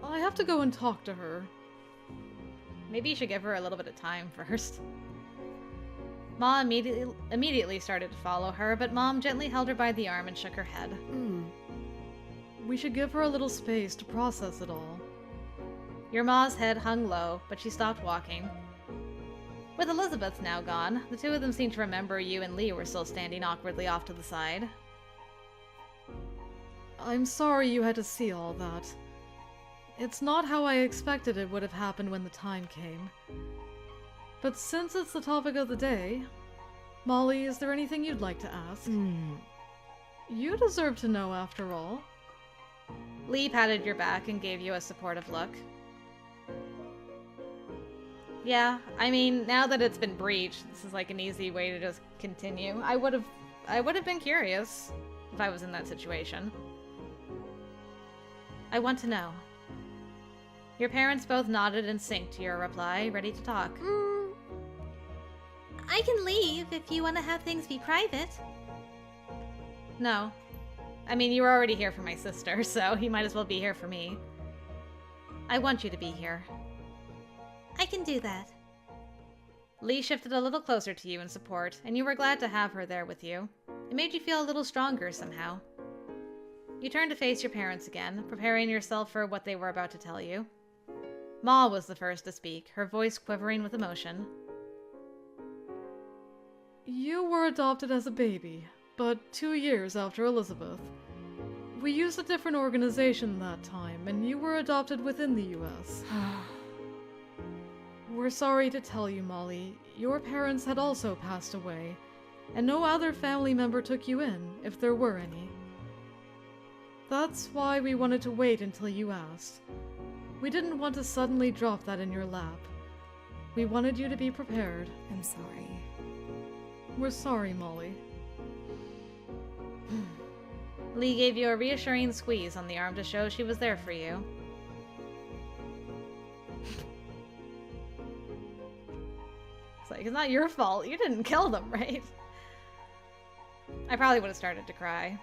I have to go and talk to her. Maybe you should give her a little bit of time first. Ma immediately started to follow her, but Mom gently held her by the arm and shook her head. We should give her a little space to process it all. Your Ma's head hung low, but she stopped walking. With Elizabeth now gone, the two of them seemed to remember you and Lee were still standing awkwardly off to the side. I'm sorry you had to see all that. It's not how I expected it would have happened when the time came. But since it's the topic of the day, Molly, is there anything you'd like to ask? You deserve to know, after all. Lee patted your back and gave you a supportive look. Yeah, I mean, now that it's been breached, this is like an easy way to just continue. I would have been curious if I was in that situation. I want to know. Your parents both nodded in sync to your reply, ready to talk. I can leave if you want to have things be private. No. I mean, you were already here for my sister, so you might as well be here for me. I want you to be here. I can do that. Lee shifted a little closer to you in support, and you were glad to have her there with you. It made you feel a little stronger somehow. You turned to face your parents again, preparing yourself for what they were about to tell you. Ma was the first to speak, her voice quivering with emotion. You were adopted as a baby, but 2 years after Elizabeth. We used a different organization that time, and you were adopted within the US. We're sorry to tell you, Molly, your parents had also passed away, and no other family member took you in, if there were any. That's why we wanted to wait until you asked. We didn't want to suddenly drop that in your lap. We wanted you to be prepared. I'm sorry. We're sorry, Molly. Lee gave you a reassuring squeeze on the arm to show she was there for you. It's like, it's not your fault. You didn't kill them, right? I probably would have started to cry.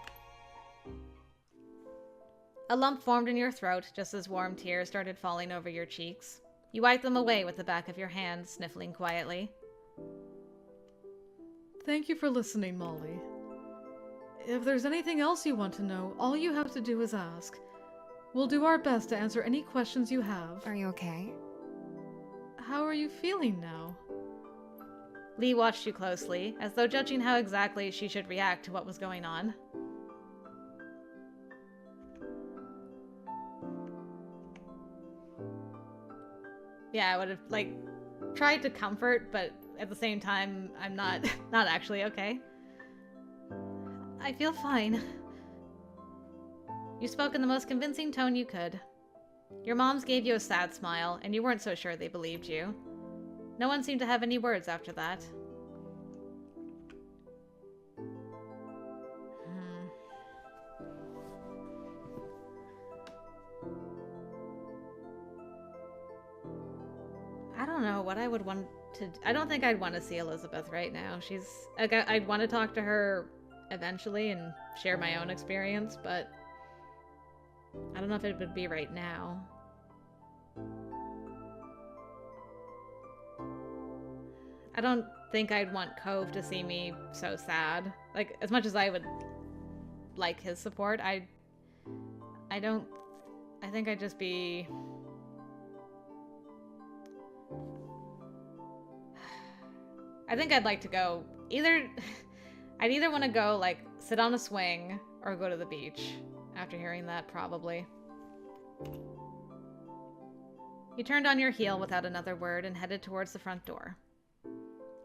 A lump formed in your throat just as warm tears started falling over your cheeks. You wiped them away with the back of your hand, sniffling quietly. Thank you for listening, Molly. If there's anything else you want to know, all you have to do is ask. We'll do our best to answer any questions you have. Are you okay? How are you feeling now? Lee watched you closely, as though judging how exactly she should react to what was going on. Yeah, I would have, tried to comfort, but at the same time, I'm not actually okay. I feel fine. You spoke in the most convincing tone you could. Your moms gave you a sad smile, and you weren't so sure they believed you. No one seemed to have any words after that. I don't know what I would want to... I don't think I'd want to see Elizabeth right now. She's... I'd want to talk to her eventually and share my own experience, but I don't know if it would be right now. I don't think I'd want Cove to see me so sad. Like, as much as I would like his support, I think I'd just be... I think I'd like to go either... I'd either want to go, like, sit on a swing or go to the beach after hearing that, probably. You turned on your heel without another word and headed towards the front door.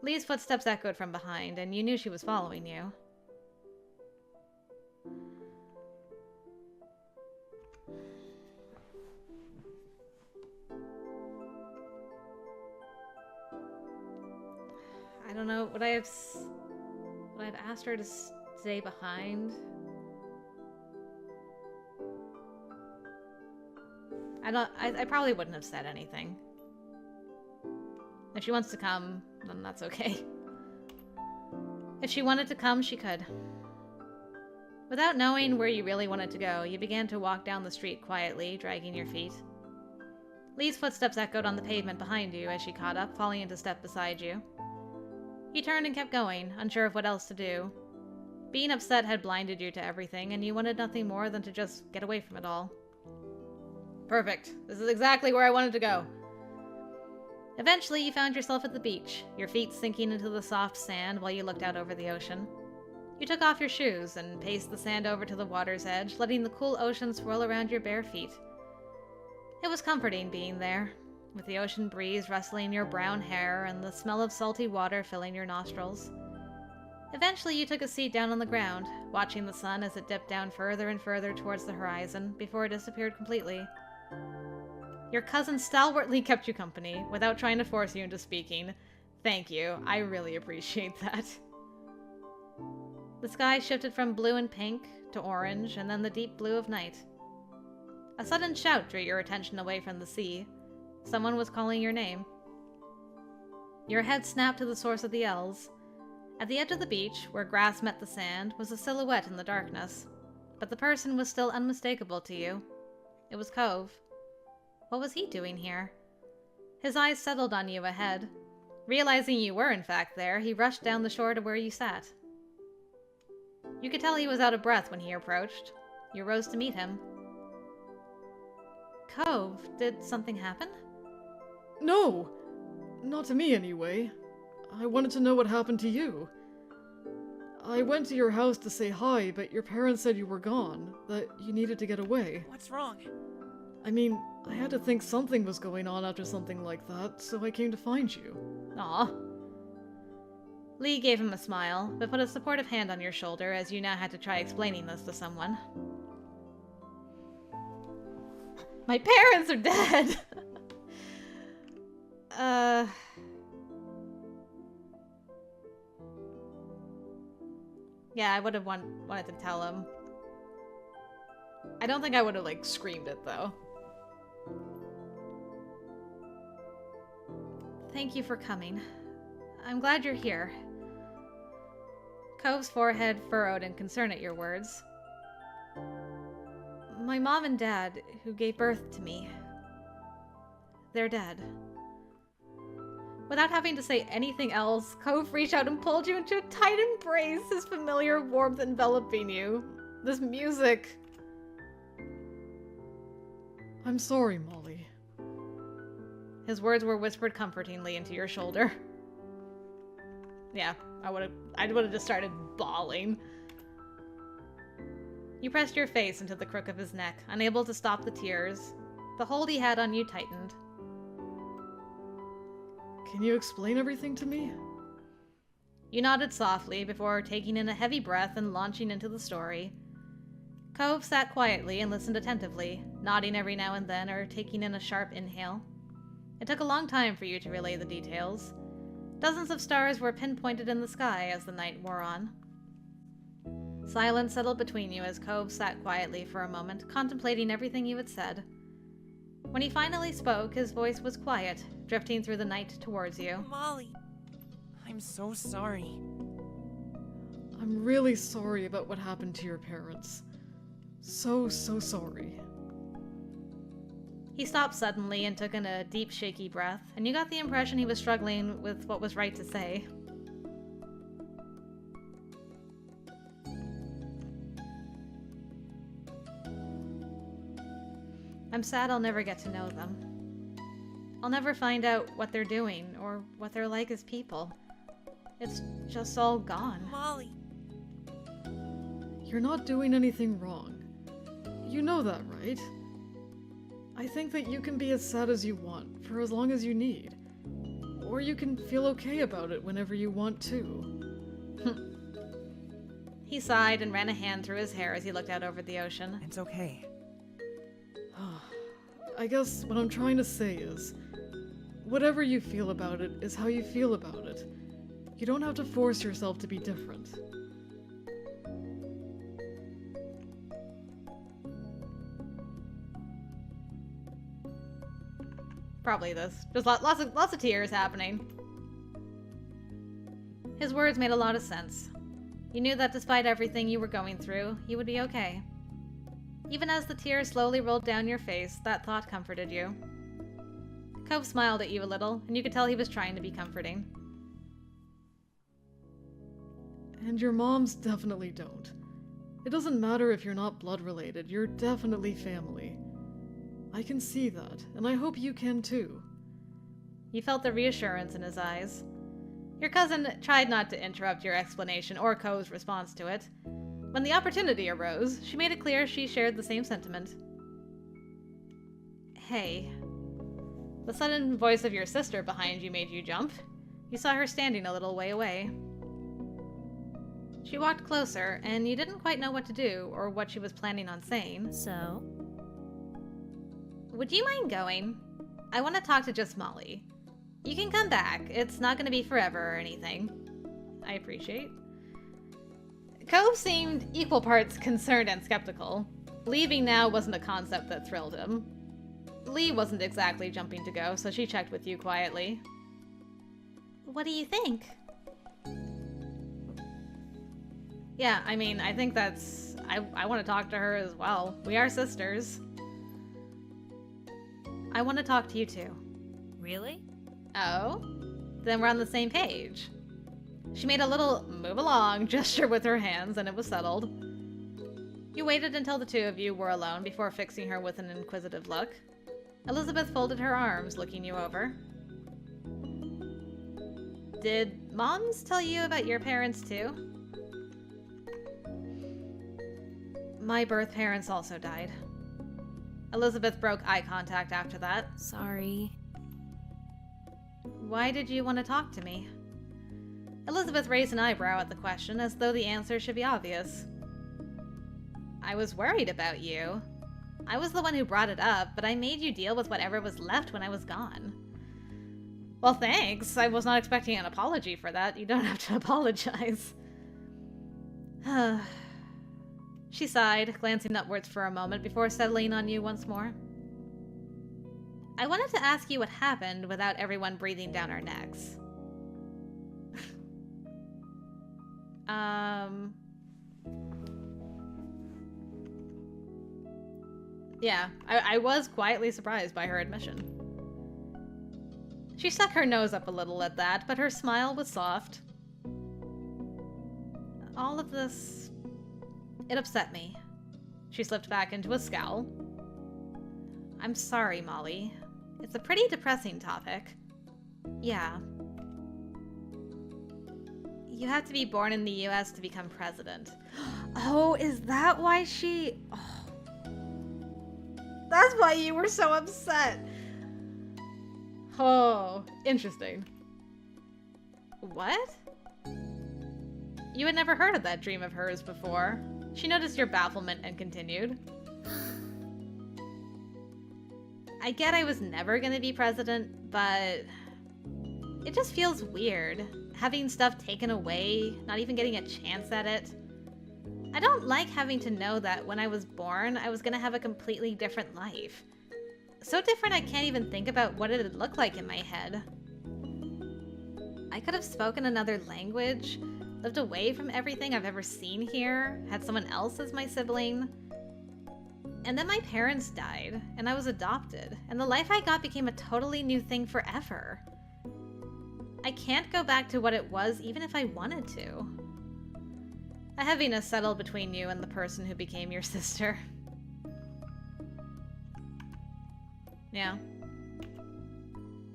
Lee's footsteps echoed from behind, and you knew she was following you. I don't know, would I have asked her to stay behind? I probably wouldn't have said anything. If she wants to come, then that's okay. If she wanted to come, she could. Without knowing where you really wanted to go, you began to walk down the street quietly, dragging your feet. Lee's footsteps echoed on the pavement behind you as she caught up, falling into step beside you. He turned and kept going, unsure of what else to do. Being upset had blinded you to everything, and you wanted nothing more than to just get away from it all. Perfect. This is exactly where I wanted to go. Eventually, you found yourself at the beach, your feet sinking into the soft sand while you looked out over the ocean. You took off your shoes and paced the sand over to the water's edge, letting the cool ocean swirl around your bare feet. It was comforting being there, with the ocean breeze rustling your brown hair and the smell of salty water filling your nostrils. Eventually, you took a seat down on the ground, watching the sun as it dipped down further and further towards the horizon before it disappeared completely. Your cousin stalwartly kept you company, without trying to force you into speaking. Thank you, I really appreciate that. The sky shifted from blue and pink to orange, and then the deep blue of night. A sudden shout drew your attention away from the sea. Someone was calling your name. Your head snapped to the source of the yells. At the edge of the beach, where grass met the sand, was a silhouette in the darkness. But the person was still unmistakable to you. It was Cove. What was he doing here? His eyes settled on you ahead. Realizing you were in fact there, he rushed down the shore to where you sat. You could tell he was out of breath when he approached. You rose to meet him. Cove, did something happen? No! Not to me, anyway. I wanted to know what happened to you. I went to your house to say hi, but your parents said you were gone, that you needed to get away. What's wrong? I mean, I had to think something was going on after something like that, so I came to find you. Aw. Lee gave him a smile, but put a supportive hand on your shoulder as you now had to try explaining this to someone. My parents are dead! Yeah, I would have wanted to tell him. I don't think I would have, like, screamed it, though. Thank you for coming. I'm glad you're here. Cove's forehead furrowed in concern at your words. My mom and dad, who gave birth to me, they're dead. Without having to say anything else, Cove reached out and pulled you into a tight embrace, his familiar warmth enveloping you. This music. I'm sorry, Molly. His words were whispered comfortingly into your shoulder. Yeah, I would have just started bawling. You pressed your face into the crook of his neck, unable to stop the tears. The hold he had on you tightened. Can you explain everything to me? You nodded softly before taking in a heavy breath and launching into the story. Cove sat quietly and listened attentively, nodding every now and then or taking in a sharp inhale. It took a long time for you to relay the details. Dozens of stars were pinpointed in the sky as the night wore on. Silence settled between you as Cove sat quietly for a moment, contemplating everything you had said. When he finally spoke, his voice was quiet, drifting through the night towards you. Molly, I'm so sorry. I'm really sorry about what happened to your parents. So sorry. He stopped suddenly and took in a deep, shaky breath, and you got the impression he was struggling with what was right to say. I'm sad I'll never get to know them. I'll never find out what they're doing or what they're like as people. It's just all gone. Molly, You're not doing anything wrong. You know that, right? I think that you can be as sad as you want for as long as you need. Or you can feel okay about it whenever you want to. He sighed and ran a hand through his hair as he looked out over the ocean. it's okay. I guess what I'm trying to say is, whatever you feel about it is how you feel about it. You don't have to force yourself to be different. Probably this. Just lots of tears happening. His words made a lot of sense. You knew that despite everything you were going through, you would be okay. Even as the tears slowly rolled down your face, that thought comforted you. Cove smiled at you a little, and you could tell he was trying to be comforting. And your moms definitely don't. It doesn't matter if you're not blood related, you're definitely family. I can see that, and I hope you can too. You felt the reassurance in his eyes. Your cousin tried not to interrupt your explanation or Cove's response to it. When the opportunity arose, she made it clear she shared the same sentiment. Hey. The sudden voice of your sister behind you made you jump. You saw her standing a little way away. She walked closer, and you didn't quite know what to do or what she was planning on saying. So? Would you mind going? I want to talk to just Molly. You can come back. It's not going to be forever or anything. I appreciate. Cove seemed equal parts concerned and skeptical. Leaving now wasn't a concept that thrilled him. Lee wasn't exactly jumping to go, so she checked with you quietly. What do you think? Yeah, I mean, I think that's... I want to talk to her as well. We are sisters. I want to talk to you too. Really? Oh? Then we're on the same page. She made a little move along gesture with her hands, and it was settled. You waited until the two of you were alone before fixing her with an inquisitive look. Elizabeth folded her arms, looking you over. Did moms tell you about your parents too? My birth parents also died. Elizabeth broke eye contact after that. Sorry. Why did you want to talk to me? Elizabeth raised an eyebrow at the question, as though the answer should be obvious. I was worried about you. I was the one who brought it up, but I made you deal with whatever was left when I was gone. Well, thanks. I was not expecting an apology for that. You don't have to apologize. She sighed, glancing upwards for a moment before settling on you once more. I wanted to ask you what happened without everyone breathing down our necks. Yeah, I was quietly surprised by her admission. She stuck her nose up a little at that, but her smile was soft. All of this... it upset me. She slipped back into a scowl. I'm sorry, Molly. It's a pretty depressing topic. Yeah. You have to be born in the US to become president. Oh, is that why she... Oh. That's why you were so upset. Oh, interesting. What? You had never heard of that dream of hers before. She noticed your bafflement and continued. I get I was never gonna be president, but it just feels weird. Having stuff taken away, not even getting a chance at it. I don't like having to know that when I was born, I was gonna have a completely different life. So different I can't even think about what it'd look like in my head. I could have spoken another language, lived away from everything I've ever seen here, had someone else as my sibling. And then my parents died, and I was adopted, and the life I got became a totally new thing forever. I can't go back to what it was even if I wanted to. A heaviness settled between you and the person who became your sister. Yeah.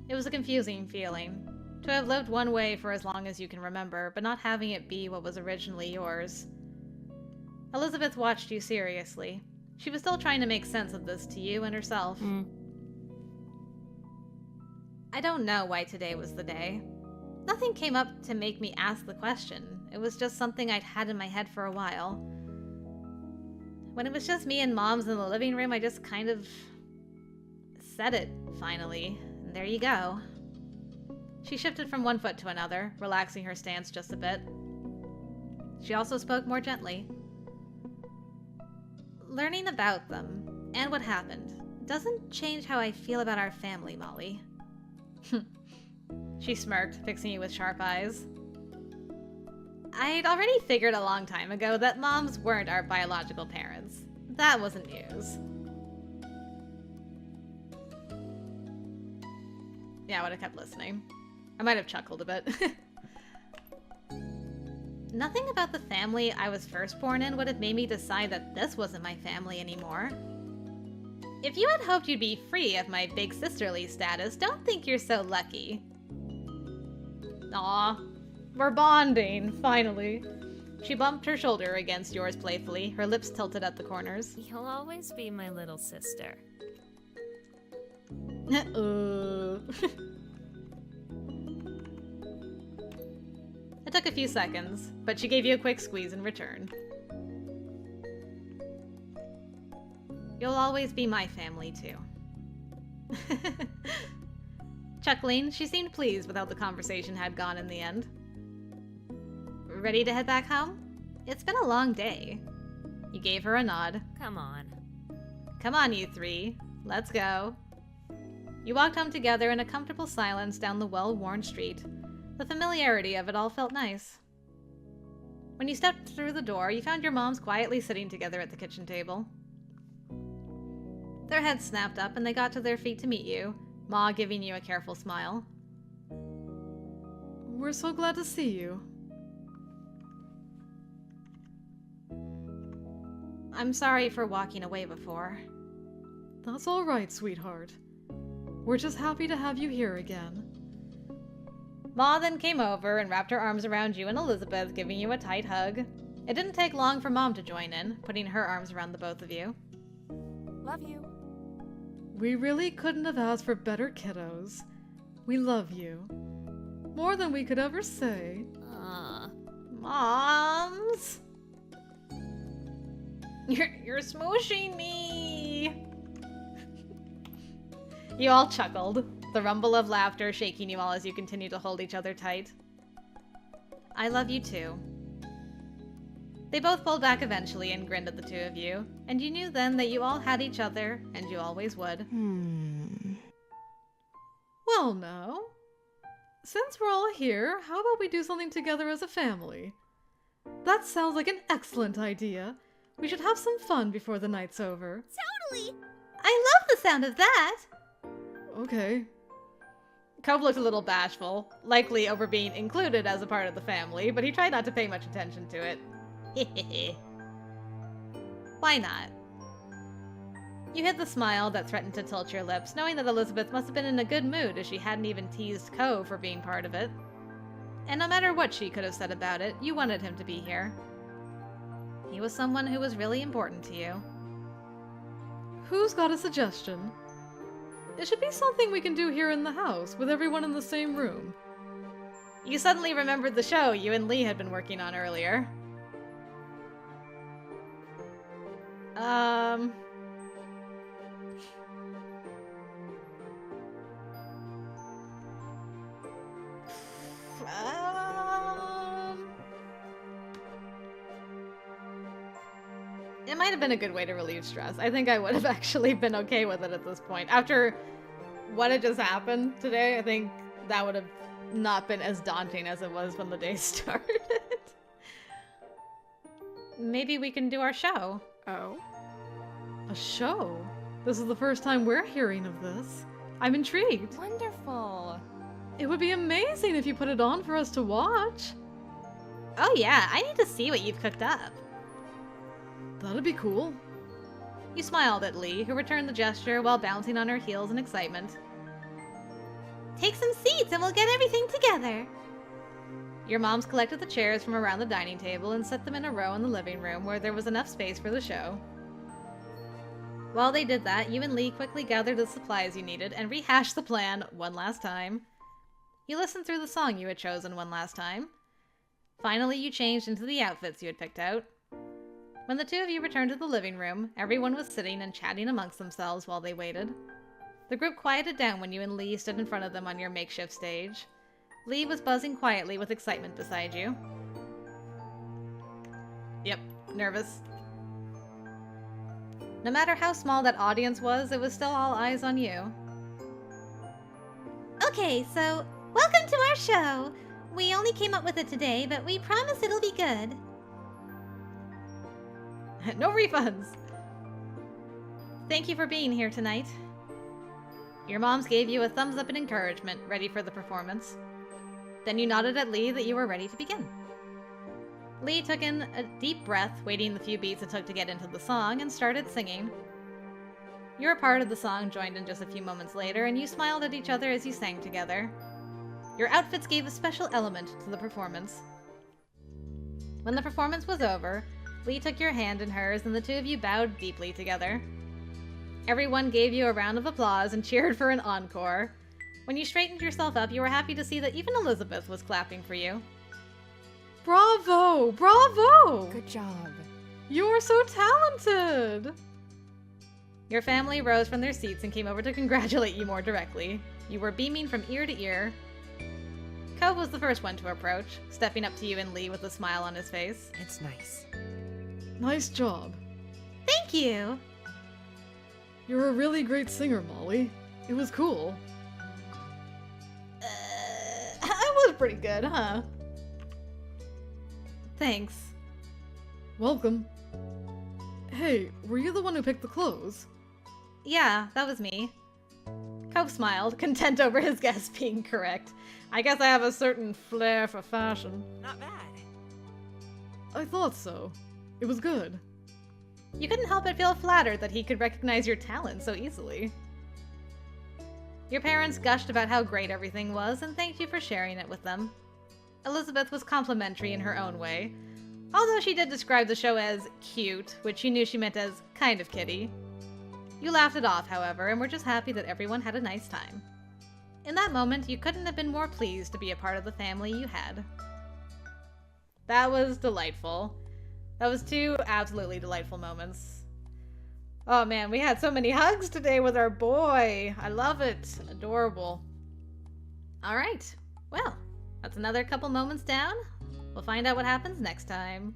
It was a confusing feeling. To have lived one way for as long as you can remember, but not having it be what was originally yours. Elizabeth watched you seriously. She was still trying to make sense of this to you and herself. I don't know why today was the day. Nothing came up to make me ask the question. It was just something I'd had in my head for a while. When it was just me and Mom's in the living room, I just kind of said it, finally. And there you go. She shifted from one foot to another, relaxing her stance just a bit. She also spoke more gently. Learning about them, and what happened, doesn't change how I feel about our family, Molly. She smirked, fixing you with sharp eyes. I'd already figured a long time ago that moms weren't our biological parents. That wasn't news. Yeah, I would have kept listening. I might have chuckled a bit. Nothing about the family I was first born in would have made me decide that this wasn't my family anymore. If you had hoped you'd be free of my big sisterly status, don't think you're so lucky. Aw, we're bonding, finally. She bumped her shoulder against yours playfully, her lips tilted at the corners. You'll always be my little sister. It took a few seconds, but she gave you a quick squeeze in return. You'll always be my family, too. Chuckling, she seemed pleased with how the conversation had gone in the end. Ready to head back home? It's been a long day. You gave her a nod. Come on. Come on, you three. Let's go. You walked home together in a comfortable silence down the well-worn street. The familiarity of it all felt nice. When you stepped through the door, you found your moms quietly sitting together at the kitchen table. Their heads snapped up and they got to their feet to meet you, Ma giving you a careful smile. We're so glad to see you. I'm sorry for walking away before. That's all right, sweetheart. We're just happy to have you here again. Ma then came over and wrapped her arms around you and Elizabeth, giving you a tight hug. It didn't take long for Mom to join in, putting her arms around the both of you. Love you. We really couldn't have asked for better kiddos. We love you. More than we could ever say. Moms! You're smooshing me! You all chuckled, the rumble of laughter shaking you all as you continue to hold each other tight. I love you too. They both pulled back eventually and grinned at the two of you, and you knew then that you all had each other, and you always would. Well now, since we're all here, how about we do something together as a family? That sounds like an excellent idea. We should have some fun before the night's over. Totally! I love the sound of that! Okay. Cove looked a little bashful, likely over being included as a part of the family, but he tried not to pay much attention to it. Why not? You hid the smile that threatened to tilt your lips, knowing that Elizabeth must have been in a good mood as she hadn't even teased Cove for being part of it. And no matter what she could have said about it, you wanted him to be here. He was someone who was really important to you. Who's got a suggestion? It should be something we can do here in the house, with everyone in the same room. You suddenly remembered the show you and Lee had been working on earlier. It might have been a good way to relieve stress. I think I would have actually been okay with it at this point. After what had just happened today, I think that would have not been as daunting as it was when the day started. Maybe we can do our show. Oh? A show? This is the first time we're hearing of this. I'm intrigued. Wonderful. It would be amazing if you put it on for us to watch. Oh yeah, I need to see what you've cooked up. That'd be cool. You smiled at Lee, who returned the gesture while bouncing on her heels in excitement. Take some seats and we'll get everything together. Your moms collected the chairs from around the dining table and set them in a row in the living room where there was enough space for the show. While they did that, you and Lee quickly gathered the supplies you needed and rehashed the plan one last time. You listened through the song you had chosen one last time. Finally, you changed into the outfits you had picked out. When the two of you returned to the living room, everyone was sitting and chatting amongst themselves while they waited. The group quieted down when you and Lee stood in front of them on your makeshift stage. Lee was buzzing quietly with excitement beside you. Yep, nervous. No matter how small that audience was, it was still all eyes on you. Okay, so welcome to our show. We only came up with it today, but we promise it'll be good. No refunds! Thank you for being here tonight. Your moms gave you a thumbs up in encouragement, ready for the performance. Then you nodded at Lee that you were ready to begin. Lee took in a deep breath, waiting the few beats it took to get into the song, and started singing. Your part of the song joined in just a few moments later, and you smiled at each other as you sang together. Your outfits gave a special element to the performance. When the performance was over, Lee took your hand in hers, and the two of you bowed deeply together. Everyone gave you a round of applause and cheered for an encore. When you straightened yourself up, you were happy to see that even Elizabeth was clapping for you. Bravo! Bravo! Good job. You're so talented! Your family rose from their seats and came over to congratulate you more directly. You were beaming from ear to ear. Cove was the first one to approach, stepping up to you and Lee with a smile on his face. It's nice. Nice job. Thank you. You're a really great singer, Molly. It was cool. I was pretty good, huh? Thanks. Welcome. Hey, were you the one who picked the clothes? Yeah, that was me. Cove smiled, content over his guess being correct. I guess I have a certain flair for fashion. Not bad. I thought so. It was good. You couldn't help but feel flattered that he could recognize your talent so easily. Your parents gushed about how great everything was and thanked you for sharing it with them. Elizabeth was complimentary in her own way, although she did describe the show as cute, which you knew she meant as kind of kitty. You laughed it off, however, and were just happy that everyone had a nice time. In that moment, you couldn't have been more pleased to be a part of the family you had. That was delightful. That was two absolutely delightful moments. Oh man, we had so many hugs today with our boy. I love it. Adorable. All right. Well, that's another couple moments down. We'll find out what happens next time.